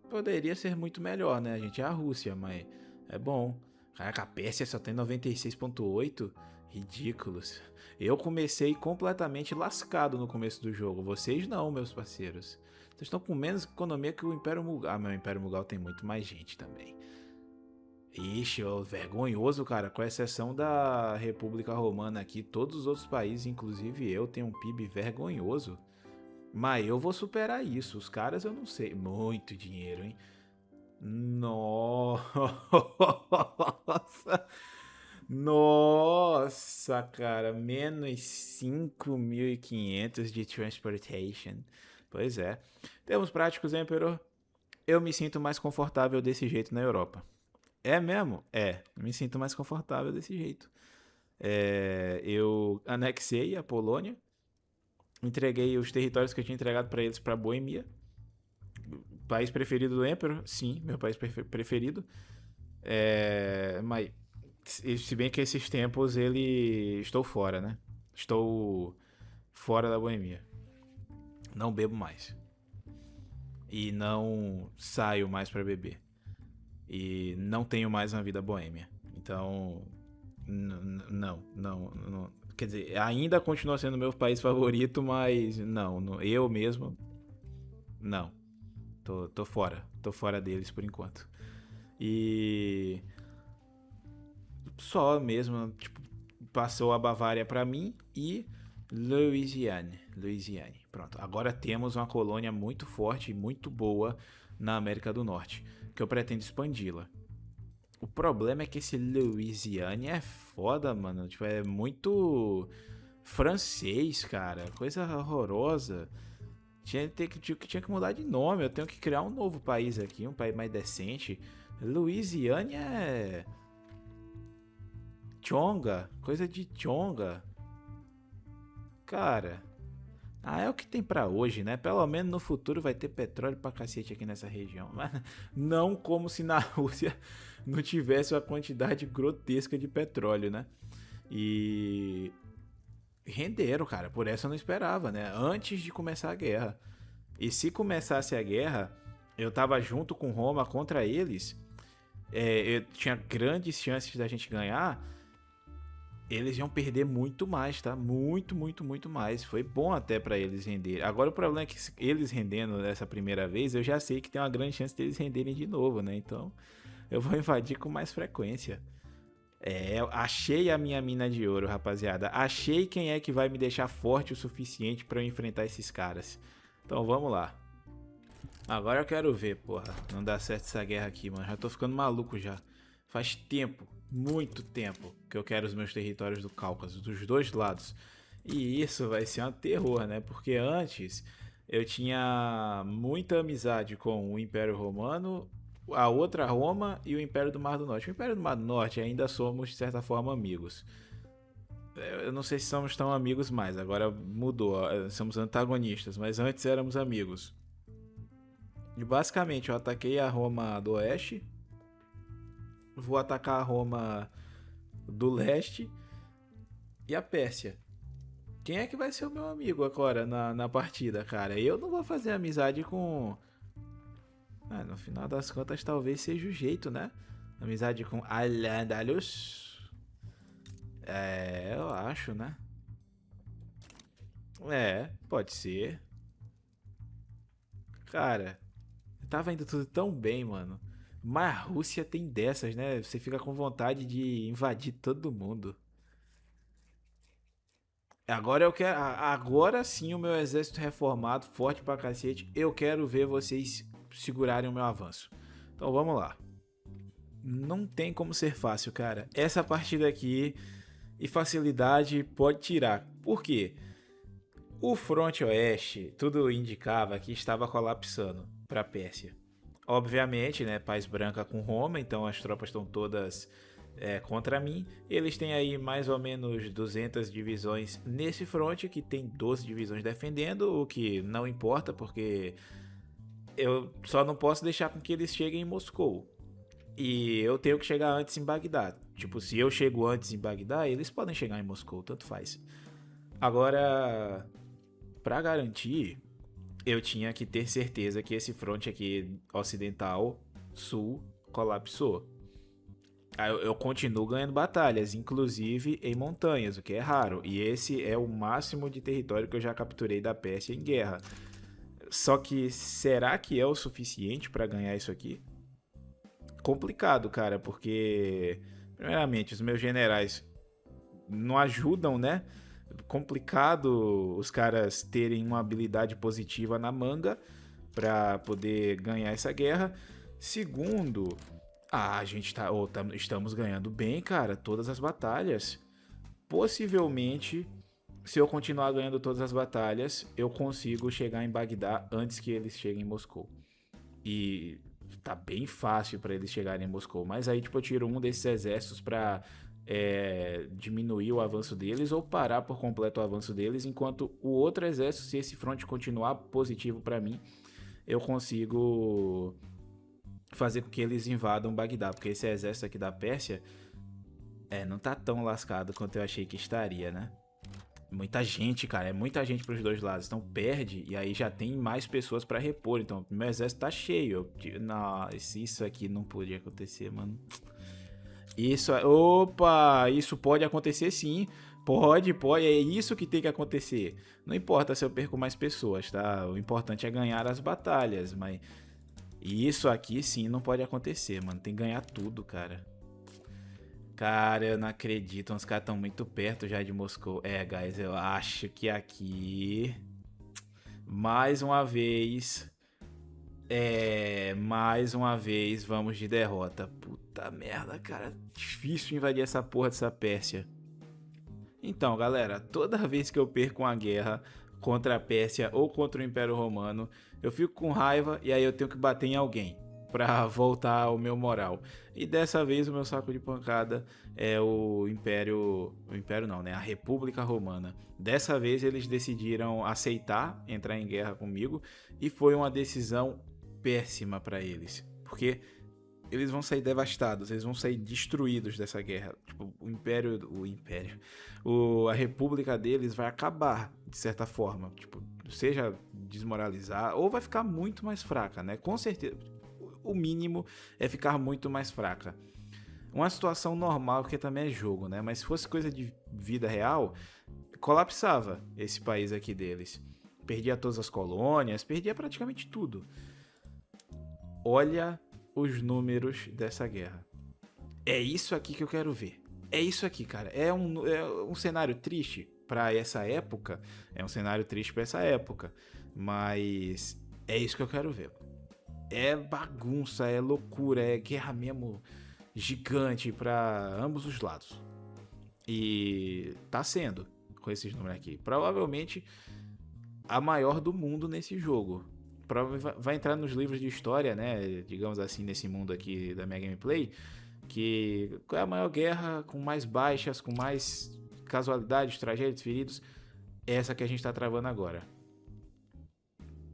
Poderia ser muito melhor, né? A gente é a Rússia, mas é bom. Caraca, a Pérsia só tem 96,8. Ridículos. Eu comecei completamente lascado no começo do jogo. Vocês não, meus parceiros. Vocês estão com menos economia que o Império Mughal. Ah, meu Império Mughal tem muito mais gente também. Ixi, ó, vergonhoso, cara. Com exceção da República Romana aqui, todos os outros países, inclusive eu, tenho um PIB vergonhoso. Mas eu vou superar isso. Os caras eu não sei. Muito dinheiro, hein? Nossa! Nossa, cara. Menos 5.500 de transportation. Pois é. Termos práticos, Emperor. Eu me sinto mais confortável desse jeito na Europa. É mesmo? É. Me sinto mais confortável desse jeito. Eu anexei a Polônia. Entreguei os territórios que eu tinha entregado para eles para Boemia. País preferido do Emperor? Sim, meu país preferido. Mas Se bem que esses tempos estou fora, né? Estou fora da boemia. Não bebo mais. E não saio mais pra beber. E não tenho mais uma vida boêmia. Então, não. Quer dizer, ainda continua sendo meu país favorito, mas não, eu mesmo, não. Tô fora. Tô fora deles por enquanto. E só mesmo, tipo, passou a Bavária pra mim e Louisiane. Pronto. Agora temos uma colônia muito forte e muito boa na América do Norte, que eu pretendo expandi-la. O problema é que esse Louisiane é foda, mano. Tipo, é muito francês, cara. Coisa horrorosa. Tinha que mudar de nome. Eu tenho que criar um novo país aqui, um país mais decente. Louisiane é. Chonga. Coisa de Chonga. Cara. Ah, é o que tem pra hoje, né? Pelo menos no futuro vai ter petróleo pra cacete aqui nessa região. Mas não como se na Rússia não tivesse uma quantidade grotesca de petróleo, né? E renderam, cara. Por essa eu não esperava, né? Antes de começar a guerra. E se começasse a guerra, eu tava junto com Roma contra eles. Eu tinha grandes chances da gente ganhar. Eles iam perder muito mais, tá? Muito mais. Foi bom até pra eles renderem. Agora o problema é que eles rendendo dessa primeira vez, eu já sei que tem uma grande chance deles renderem de novo, né? Então eu vou invadir com mais frequência. Achei a minha mina de ouro, rapaziada. Achei quem é que vai me deixar forte o suficiente pra eu enfrentar esses caras. Então vamos lá. Agora eu quero ver, porra. Não dá certo essa guerra aqui, mano. Já tô ficando maluco já. Faz tempo, muito tempo, que eu quero os meus territórios do Cáucaso, dos dois lados. E isso vai ser um terror, né? Porque antes eu tinha muita amizade com o Império Romano, a outra Roma e o Império do Mar do Norte. O Império do Mar do Norte ainda somos, de certa forma, amigos. Eu não sei se somos tão amigos mais, agora mudou, somos antagonistas, mas antes éramos amigos. E basicamente eu ataquei a Roma do Oeste, vou atacar a Roma do Leste e a Pérsia. Quem é que vai ser o meu amigo agora na partida, cara? Eu não vou fazer amizade com. Ah, no final das contas, talvez seja o jeito, né? Amizade com Al-Andalus. Eu acho, né? Pode ser. Cara, tava indo tudo tão bem, mano. Mas a Rússia tem dessas, né? Você fica com vontade de invadir todo mundo. Agora eu quero. Agora sim o meu exército reformado, forte pra cacete. Eu quero ver vocês segurarem o meu avanço. Então vamos lá. Não tem como ser fácil, cara. Essa partida aqui e facilidade pode tirar. Por quê? O fronte oeste, tudo indicava que estava colapsando para a Pérsia. Obviamente, né, paz branca com Roma, então as tropas estão todas contra mim. Eles têm aí mais ou menos 200 divisões nesse fronte, que tem 12 divisões defendendo, o que não importa, porque eu só não posso deixar com que eles cheguem em Moscou. E eu tenho que chegar antes em Bagdá. Tipo, se eu chego antes em Bagdá, eles podem chegar em Moscou, tanto faz. Agora, para garantir, eu tinha que ter certeza que esse fronte aqui ocidental, sul, colapsou. Aí eu continuo ganhando batalhas, inclusive em montanhas, o que é raro. E esse é o máximo de território que eu já capturei da Pérsia em guerra. Só que será que é o suficiente para ganhar isso aqui? Complicado, cara, porque primeiramente os meus generais não ajudam, né? Complicado os caras terem uma habilidade positiva na manga para poder ganhar essa guerra. Segundo, a gente estamos ganhando bem, cara, todas as batalhas. Possivelmente, se eu continuar ganhando todas as batalhas, eu consigo chegar em Bagdá antes que eles cheguem em Moscou. E tá bem fácil para eles chegarem em Moscou. Mas aí, tipo, eu tiro um desses exércitos para diminuir o avanço deles ou parar por completo o avanço deles, enquanto o outro exército, se esse front continuar positivo para mim, eu consigo fazer com que eles invadam Bagdá, porque esse exército aqui da Pérsia Não tá tão lascado quanto eu achei que estaria, né? Muita gente, cara, é muita gente pros dois lados. Então perde e aí já tem mais pessoas pra repor. Então meu exército tá cheio. Não, isso aqui não podia acontecer, mano. Opa, isso pode acontecer sim. Pode, é isso que tem que acontecer. Não importa se eu perco mais pessoas, tá? O importante é ganhar as batalhas, mas isso aqui sim não pode acontecer, mano. Tem que ganhar tudo, cara. Cara, eu não acredito. Os caras estão muito perto já de Moscou. Guys, eu acho que aqui. Mais uma vez. Mais uma vez vamos de derrota. Puta merda, cara. Difícil invadir essa porra dessa Pérsia. Então, galera, toda vez que eu perco uma guerra contra a Pérsia ou contra o Império Romano, eu fico com raiva e aí eu tenho que bater em alguém pra voltar ao meu moral. E dessa vez o meu saco de pancada é o Império não, né? A República Romana. Dessa vez eles decidiram aceitar entrar em guerra comigo e foi uma decisão péssima pra eles, porque eles vão sair devastados, eles vão sair destruídos dessa guerra. Tipo, a república deles vai acabar, de certa forma. Tipo, seja desmoralizar, ou vai ficar muito mais fraca, né? Com certeza, o mínimo é ficar muito mais fraca. Uma situação normal, porque também é jogo, né? Mas se fosse coisa de vida real, colapsava esse país aqui deles. Perdia todas as colônias, perdia praticamente tudo. Olha os números dessa guerra. É isso aqui que eu quero ver. É isso aqui, cara. É um cenário triste para essa época. É um cenário triste para essa época. Mas é isso que eu quero ver. É bagunça, é loucura, é guerra mesmo gigante para ambos os lados. E tá sendo com esses números aqui. Provavelmente a maior do mundo nesse jogo. Vai entrar nos livros de história, né? Digamos assim, nesse mundo aqui da minha gameplay. Que qual é a maior guerra com mais baixas, com mais casualidades, tragédias, feridos? Essa que a gente tá travando agora.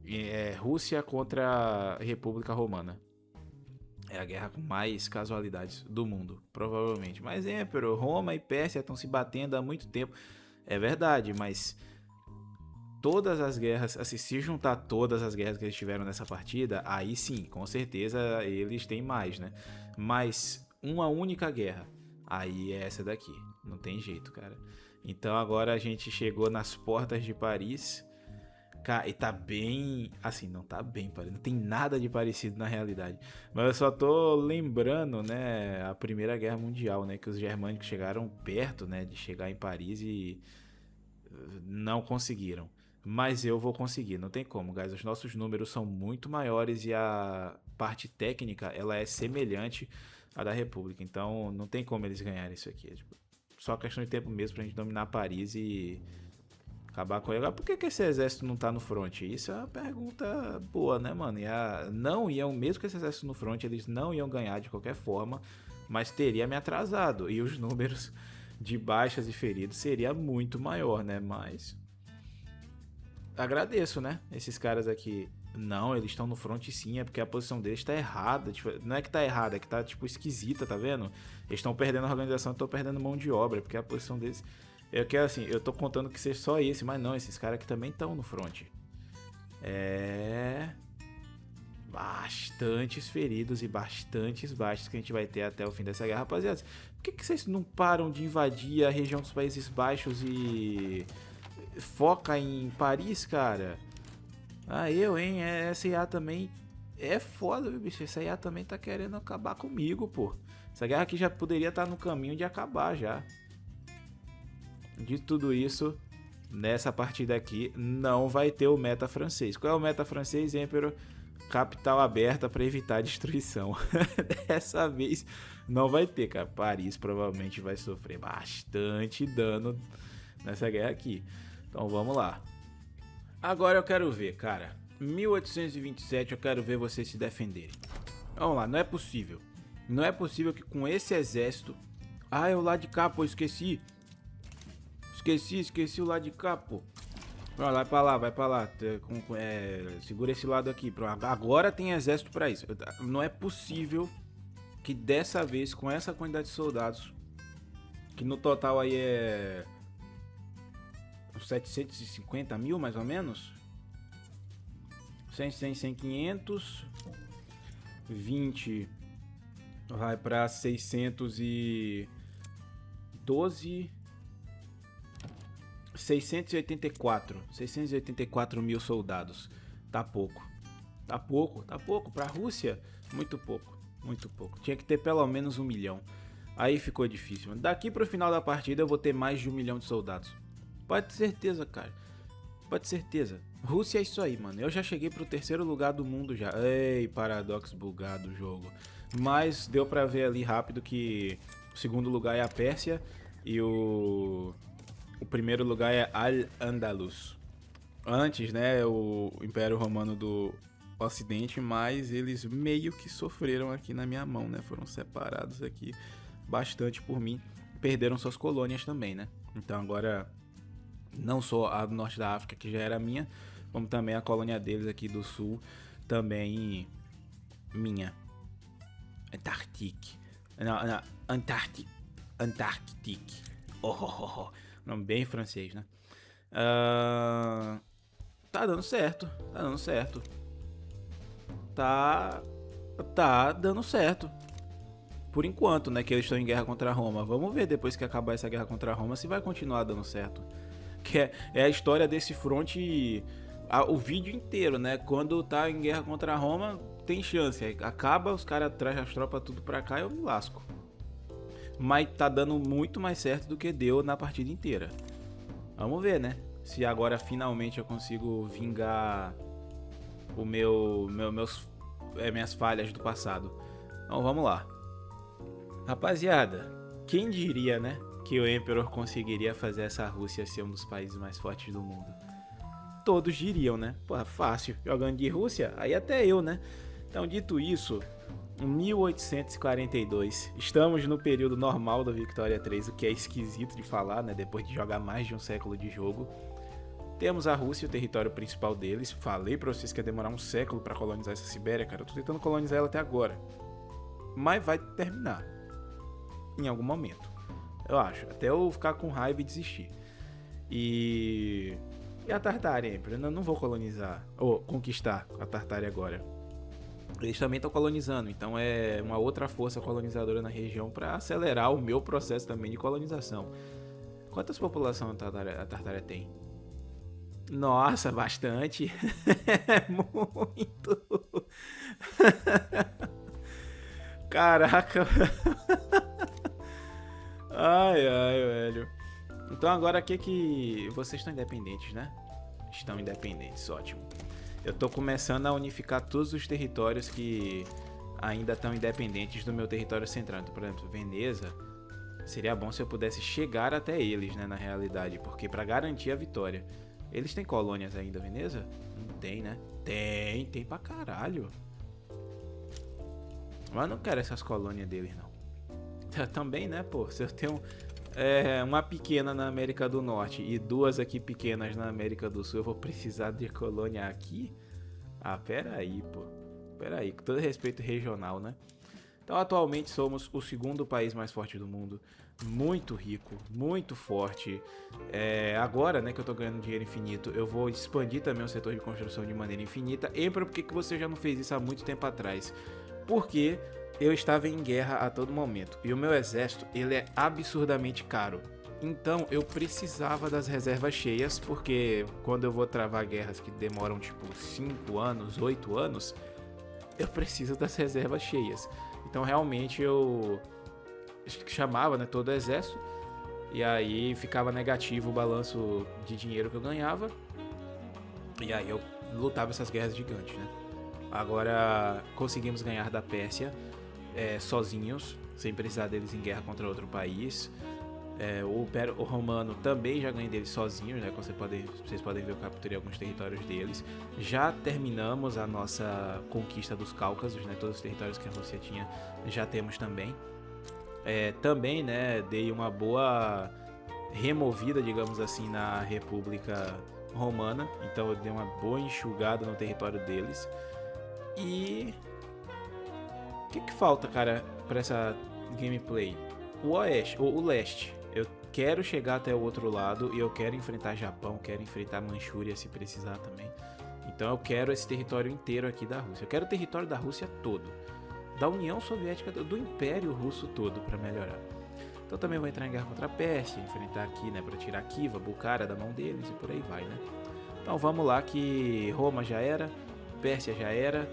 É Rússia contra a República Romana. É a guerra com mais casualidades do mundo, provavelmente. Mas Emperor, Roma e Pérsia estão se batendo há muito tempo. É verdade, mas todas as guerras, assim, se juntar todas as guerras que eles tiveram nessa partida, aí sim, com certeza eles têm mais, né? Mas uma única guerra, aí é essa daqui. Não tem jeito, cara. Então agora a gente chegou nas portas de Paris. Cara, e tá bem... Assim, não tá bem parecido. Não tem nada de parecido na realidade. Mas eu só tô lembrando, né? A Primeira Guerra Mundial, né? Que os germânicos chegaram perto, né? De chegar em Paris e não conseguiram. Mas eu vou conseguir, não tem como, guys. Os nossos números são muito maiores e a parte técnica, ela é semelhante à da República. Então, não tem como eles ganharem isso aqui. É, tipo, só questão de tempo mesmo pra gente dominar Paris e acabar com ele. Agora, por que esse exército não tá no front? Isso é uma pergunta boa, né, mano? Não iam, mesmo com esse exército no front, eles não iam ganhar de qualquer forma, mas teria me atrasado. E os números de baixas e feridos seria muito maior, né? Mas agradeço, né? Esses caras aqui. Não, eles estão no front sim, é porque a posição deles tá errada. Tipo, não é que tá errada, é que tá, tipo, esquisita, tá vendo? Eles estão perdendo a organização, estão perdendo mão de obra, porque a posição deles... Eu quero, assim, eu tô contando que seja só esse, mas não, esses caras aqui também estão no front. Bastantes feridos e bastantes baixos que a gente vai ter até o fim dessa guerra. Rapaziada, por que vocês não param de invadir a região dos Países Baixos e foca em Paris, cara? Hein? Essa IA também é foda, viu, bicho? Essa IA também tá querendo acabar comigo, pô. Essa guerra aqui já poderia estar no caminho de acabar já. De tudo isso, nessa partida aqui, não vai ter o meta francês. Qual é o meta francês, Emperor? Capital aberta para evitar destruição. Dessa vez não vai ter, cara. Paris provavelmente vai sofrer bastante dano nessa guerra aqui. Então vamos lá. Agora eu quero ver, cara. 1827 eu quero ver vocês se defenderem. Vamos lá, não é possível. Não é possível que com esse exército... é o lado de cá, pô, esqueci. Esqueci o lado de cá, pô. Vai pra lá. Segura esse lado aqui. Agora tem exército pra isso. Não é possível que dessa vez, com essa quantidade de soldados, Que no total aí é uns 750 mil, mais ou menos. 100, 100, 100, 500. 20 vai para 612. 684 mil soldados. Tá pouco. Tá pouco. Pra Rússia, muito pouco. Muito pouco. Tinha que ter pelo menos 1 milhão. Aí ficou difícil. Daqui pro final da partida eu vou ter mais de 1 milhão de soldados. Pode ter certeza, cara. Pode ter certeza. Rússia é isso aí, mano. Eu já cheguei pro 3º lugar do mundo já. Ei, paradoxo bugado o jogo. Mas deu pra ver ali rápido que o 2º lugar é a Pérsia e o 1º lugar é Al-Andalus. Antes, né, o Império Romano do Ocidente, mas eles meio que sofreram aqui na minha mão, né? Foram separados aqui bastante por mim. Perderam suas colônias também, né? Então agora não só a do norte da África, que já era minha, como também a colônia deles aqui do sul, também minha. Antarctic. Não, Antarctic. Nome bem francês, né? Tá dando certo. Tá dando certo. Por enquanto, né, que eles estão em guerra contra Roma. Vamos ver depois que acabar essa guerra contra Roma se vai continuar dando certo. Que é a história desse front, o vídeo inteiro, né? Quando tá em guerra contra Roma, tem chance. Aí acaba, os caras trazem as tropas tudo pra cá e eu me lasco. Mas tá dando muito mais certo do que deu na partida inteira. Vamos ver, né? Se agora finalmente eu consigo vingar minhas falhas do passado. Então vamos lá. Rapaziada, quem diria, né, que o Emperor conseguiria fazer essa Rússia ser um dos países mais fortes do mundo? Todos diriam, né? Porra, fácil. Jogando de Rússia, aí até eu, né? Então, dito isso, 1842. Estamos no período normal da Victoria 3, o que é esquisito de falar, né? Depois de jogar mais de um século de jogo. Temos a Rússia, o território principal deles. Falei pra vocês que ia demorar um século pra colonizar essa Sibéria, cara. Eu tô tentando colonizar ela até agora. Mas vai terminar. Em algum momento. Eu acho. Até eu ficar com raiva e desistir. E a Tartária, eu não vou colonizar. Ou conquistar a Tartária agora. Eles também estão colonizando. Então é uma outra força colonizadora na região para acelerar o meu processo também de colonização. Quantas populações a Tartária tem? Nossa, bastante. Muito. Caraca. Ai, velho. Então agora aqui que vocês estão independentes, né? Estão independentes, ótimo. Eu tô começando a unificar todos os territórios que ainda estão independentes do meu território central. Então, por exemplo, Veneza, seria bom se eu pudesse chegar até eles, né, na realidade, porque para garantir a vitória. Eles têm colônias ainda, Veneza? Não tem, né? Tem pra caralho. Mas eu não quero essas colônias deles, não. Também, né, pô? Se eu tenho uma pequena na América do Norte e 2 aqui pequenas na América do Sul, eu vou precisar de colônia aqui? Ah, peraí, pô. Peraí, com todo respeito regional, né? Então, atualmente somos o 2º país mais forte do mundo. Muito rico, muito forte. Agora, né, que eu tô ganhando dinheiro infinito, eu vou expandir também o setor de construção de maneira infinita. E por que você já não fez isso há muito tempo atrás? Porque eu estava em guerra a todo momento. E o meu exército, ele é absurdamente caro. Então, eu precisava das reservas cheias, porque quando eu vou travar guerras que demoram, tipo, 5 anos, 8 anos, eu preciso das reservas cheias. Então, realmente, eu chamava, né, todo o exército, e aí ficava negativo o balanço de dinheiro que eu ganhava, e aí eu lutava essas guerras gigantes, né? Agora, conseguimos ganhar da Pérsia sozinhos, sem precisar deles em guerra contra outro país. O Romano também já ganhei deles sozinhos, né? Vocês podem ver, eu capturei alguns territórios deles. Já terminamos a nossa conquista dos Cáucasos, né? Todos os territórios que a Rússia tinha já temos também. Também, né, dei uma boa removida, digamos assim, na República Romana. Então eu dei uma boa enxugada no território deles. E o que falta, cara, pra essa gameplay? O leste. quero chegar até o outro lado e eu quero enfrentar Japão, quero enfrentar Manchúria se precisar também. Então eu quero esse território inteiro aqui da Rússia. Eu quero o território da Rússia todo. Da União Soviética, do Império Russo todo, para melhorar. Então também vou entrar em guerra contra a Pérsia, enfrentar aqui, né, para tirar Khiva, Bukhara da mão deles e por aí vai, né? Então vamos lá que Roma já era, Pérsia já era,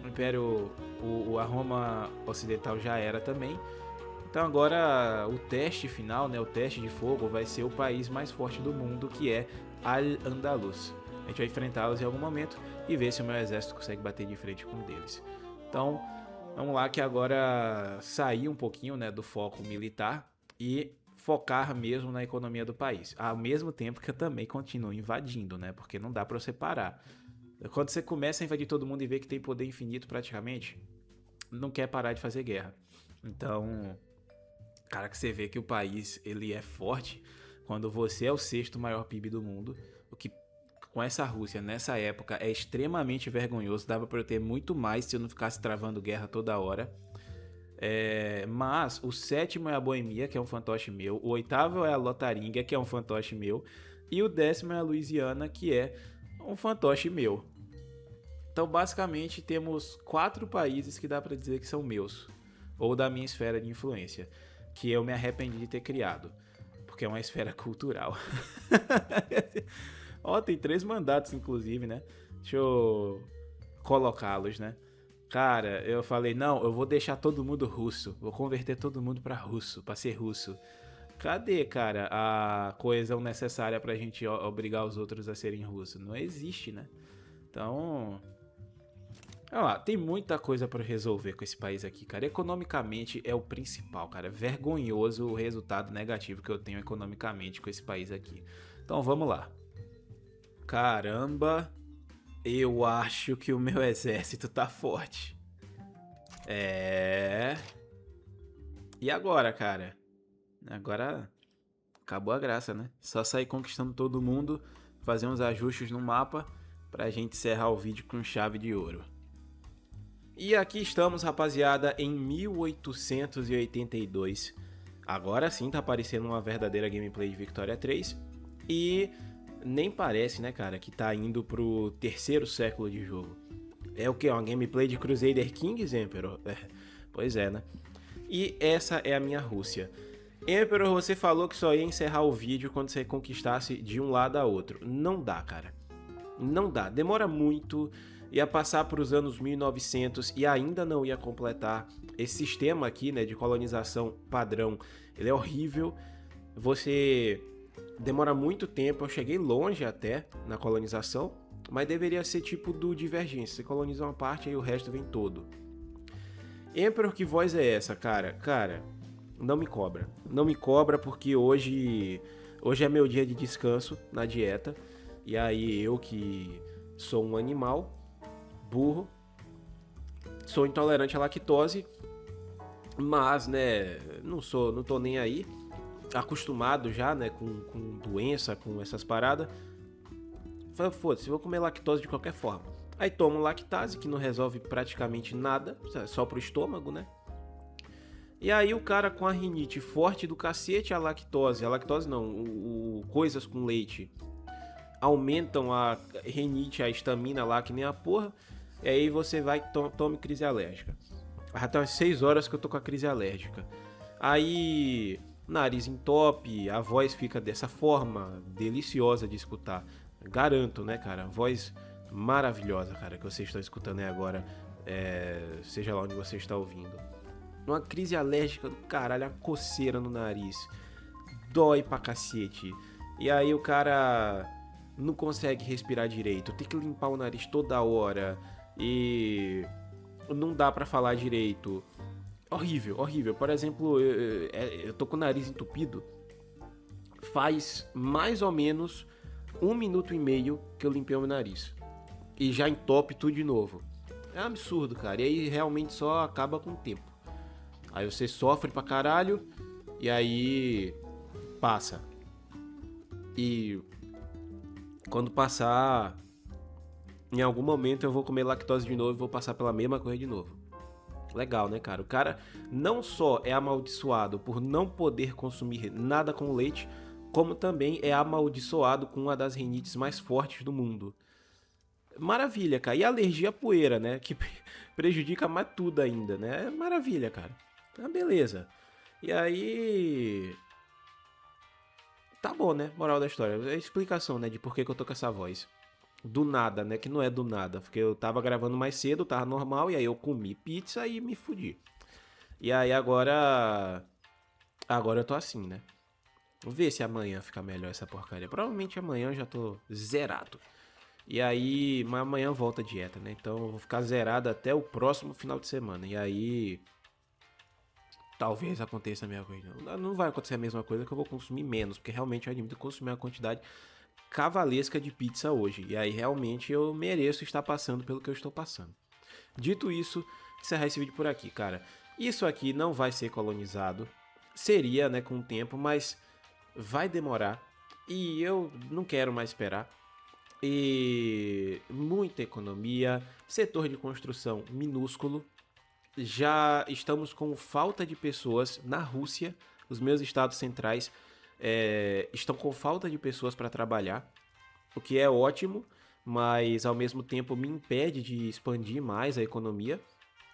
o Império, a Roma Ocidental já era também. Então agora o teste final, né, o teste de fogo vai ser o país mais forte do mundo, que é Al-Andalus. A gente vai enfrentá-los em algum momento e ver se o meu exército consegue bater de frente com um deles. Então vamos lá que agora sair um pouquinho, né, do foco militar e focar mesmo na economia do país. Ao mesmo tempo que eu também continuo invadindo, né, porque não dá para você parar. Quando você começa a invadir todo mundo e vê que tem poder infinito praticamente, não quer parar de fazer guerra. Então, cara, que você vê que o país ele é forte quando você é o sexto maior PIB do mundo, o que com essa Rússia nessa época é extremamente vergonhoso. Dava para eu ter muito mais se eu não ficasse travando guerra toda hora. Mas o sétimo é a Boemia, que é um fantoche meu. O oitavo é a Lotaringia, que é um fantoche meu. E o 10º é a Louisiana, que é um fantoche meu. Então basicamente temos 4 países que dá para dizer que são meus, ou da minha esfera de influência, que eu me arrependi de ter criado, porque é uma esfera cultural. Ó, tem 3 mandatos, inclusive, né? Deixa eu colocá-los, né? Cara, eu falei, não, eu vou deixar todo mundo russo. Vou converter todo mundo pra russo, pra ser russo. Cadê, cara, a coesão necessária pra gente obrigar os outros a serem russos? Não existe, né? Então... olha lá, tem muita coisa pra resolver com esse país aqui, cara. Economicamente é o principal, cara. É vergonhoso o resultado negativo que eu tenho economicamente com esse país aqui. Então vamos lá. Caramba, eu acho que o meu exército tá forte. E agora, cara? Agora acabou a graça, né? Só sair conquistando todo mundo, fazer uns ajustes no mapa pra gente encerrar o vídeo com chave de ouro. E aqui estamos, rapaziada, em 1882. Agora sim tá parecendo uma verdadeira gameplay de Victoria 3. E... nem parece, né, cara, que tá indo pro 3º século de jogo. É o que? Uma gameplay de Crusader Kings, Emperor? Pois é, né? E essa é a minha Rússia. Emperor, você falou que só ia encerrar o vídeo quando você conquistasse de um lado a outro. Não dá, cara. Não dá. Demora muito. Ia passar pros anos 1900 e ainda não ia completar. Esse sistema aqui, né, de colonização padrão, ele é horrível. Você... demora muito tempo, eu cheguei longe até na colonização, mas deveria ser tipo do Divergência, você coloniza uma parte e o resto vem todo. Emperor, que voz é essa, cara? Cara, não me cobra. Não me cobra porque hoje é meu dia de descanso na dieta, e aí eu que sou um animal, burro, sou intolerante à lactose, mas, né, não tô nem aí. Acostumado já, né, com doença, com essas paradas. Foda-se, vou comer lactose de qualquer forma. Aí tomo lactase, que não resolve praticamente nada, só pro estômago, né? E aí o cara com a rinite forte do cacete, a lactose não, coisas com leite aumentam a rinite, a estamina lá, que nem a porra. E aí você vai e tome crise alérgica. Já tem umas 6 horas que eu tô com a crise alérgica. Aí... nariz entope, a voz fica dessa forma, deliciosa de escutar. Garanto, né, cara? Voz maravilhosa, cara, que vocês estão escutando aí agora, seja lá onde você está ouvindo. Uma crise alérgica do caralho, a coceira no nariz. Dói pra cacete. E aí o cara não consegue respirar direito, tem que limpar o nariz toda hora. E não dá pra falar direito. Horrível, horrível. Por exemplo, eu tô com o nariz entupido. Faz mais ou menos 1 minuto e meio que eu limpei o meu nariz. E já entope tudo de novo. É um absurdo, cara. E aí realmente só acaba com o tempo. Aí você sofre pra caralho. E aí passa. E quando passar, em algum momento eu vou comer lactose de novo e vou passar pela mesma coisa de novo. Legal, né, cara? O cara não só é amaldiçoado por não poder consumir nada com leite, como também é amaldiçoado com uma das rinites mais fortes do mundo. Maravilha, cara. E a alergia à poeira, né? Que prejudica mais tudo ainda, né? Maravilha, cara. Ah, beleza. E aí. Tá bom, né? Moral da história. É a explicação, né? De por que eu tô com essa voz. Do nada, né? Que não é do nada. Porque eu tava gravando mais cedo, tava normal, e aí eu comi pizza e me fudi. E aí agora. Agora eu tô assim, né? Vou ver se amanhã fica melhor essa porcaria. Provavelmente amanhã eu já tô zerado. E aí, mas amanhã volta a dieta, né? Então eu vou ficar zerado até o próximo final de semana. E aí, talvez aconteça a mesma coisa. Não vai acontecer a mesma coisa, que eu vou consumir menos, porque realmente eu admito consumir uma quantidade cavalesca de pizza hoje. E aí realmente eu mereço estar passando pelo que eu estou passando. Dito isso, encerrar esse vídeo por aqui, cara. Isso aqui não vai ser colonizado. Seria, né, com o tempo, mas vai demorar. E eu não quero mais esperar. E muita economia, setor de construção minúsculo. Já estamos com falta de pessoas na Rússia. Os meus estados centrais estão com falta de pessoas para trabalhar, o que é ótimo, mas ao mesmo tempo me impede de expandir mais a economia,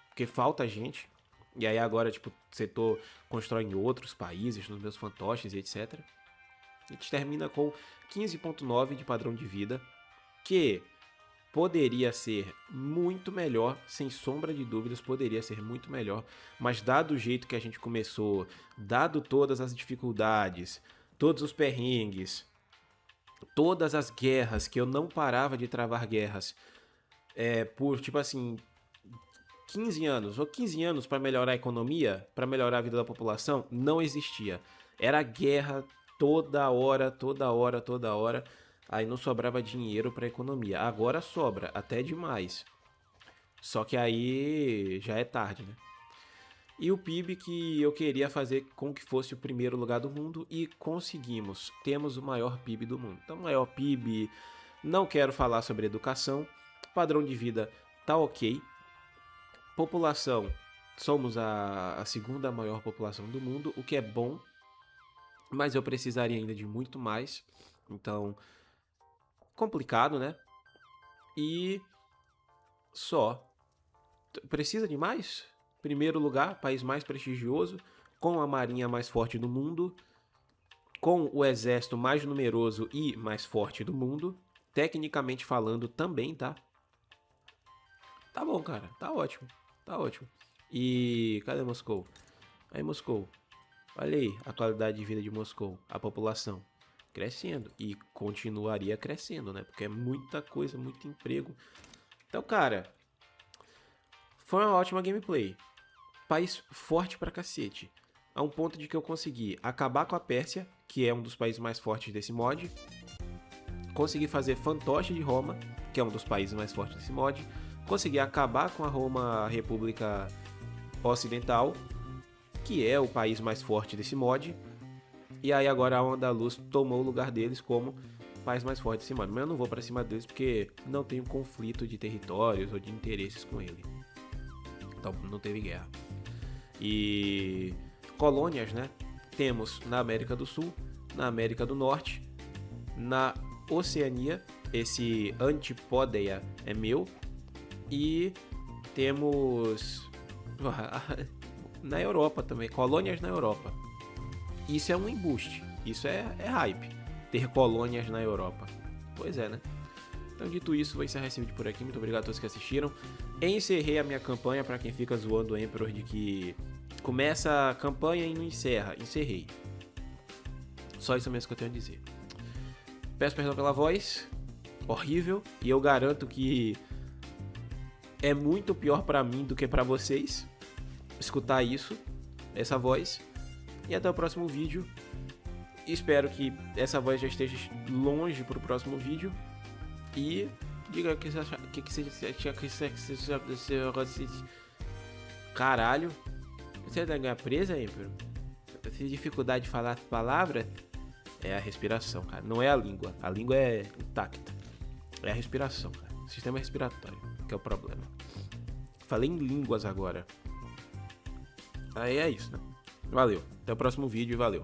porque falta gente. E aí agora, tipo, o setor constrói em outros países, nos meus fantoches e etc. A gente termina com 15,9 de padrão de vida, que poderia ser muito melhor, sem sombra de dúvidas, poderia ser muito melhor, mas dado o jeito que a gente começou, dado todas as dificuldades, todos os perrengues, todas as guerras, que eu não parava de travar guerras, por, tipo assim, 15 anos, ou 15 anos para melhorar a economia, para melhorar a vida da população, não existia. Era guerra toda hora, toda hora, toda hora. Aí não sobrava dinheiro para economia. Agora sobra, até demais. Só que aí já é tarde, né? E o PIB que eu queria fazer com que fosse o primeiro lugar do mundo, e conseguimos. Temos o maior PIB do mundo. Então, maior PIB, não quero falar sobre educação. Padrão de vida tá ok. População, somos a segunda maior população do mundo, o que é bom. Mas eu precisaria ainda de muito mais. Então, complicado, né? E só. Precisa de mais? Primeiro lugar, país mais prestigioso, com a marinha mais forte do mundo, com o exército mais numeroso e mais forte do mundo, tecnicamente falando também, tá? Tá bom, cara, tá ótimo, tá ótimo. E cadê Moscou? Aí, Moscou, olha aí a qualidade de vida de Moscou, a população crescendo, e continuaria crescendo, né? Porque é muita coisa, muito emprego. Então, cara, foi uma ótima gameplay. País forte pra cacete. A um ponto de que eu consegui acabar com a Pérsia, que é um dos países mais fortes desse mod. Consegui fazer fantoche de Roma, que é um dos países mais fortes desse mod. Consegui acabar com a Roma República Ocidental, que é o país mais forte desse mod. E aí agora a Al-Andalus tomou o lugar deles como país mais forte desse mod. Mas eu não vou pra cima deles porque não tenho conflito de territórios ou de interesses com ele. Então não teve guerra. E colônias, né? Temos na América do Sul, na América do Norte, na Oceania, esse Antipodeia é meu. E temos na Europa também, colônias na Europa. Isso é um embuste, isso é hype, ter colônias na Europa. Pois é, né? Então, dito isso, vou encerrar esse vídeo por aqui. Muito obrigado a todos que assistiram. Encerrei a minha campanha, para quem fica zoando o Emperor de que começa a campanha e não encerra. Encerrei. Só isso mesmo que eu tenho a dizer. Peço perdão pela voz, horrível, e eu garanto que é muito pior para mim do que para vocês escutar isso, essa voz. E até o próximo vídeo. Espero que essa voz já esteja longe pro próximo vídeo. E diga o que você acha. Caralho. Você vai ganhar presa aí, Pedro? Você tem dificuldade de falar as palavras? É a respiração, cara. Não é a língua. A língua é intacta. É a respiração, cara. O sistema respiratório que é o problema. Falei em línguas agora. Aí é isso, né? Valeu. Até o próximo vídeo e valeu.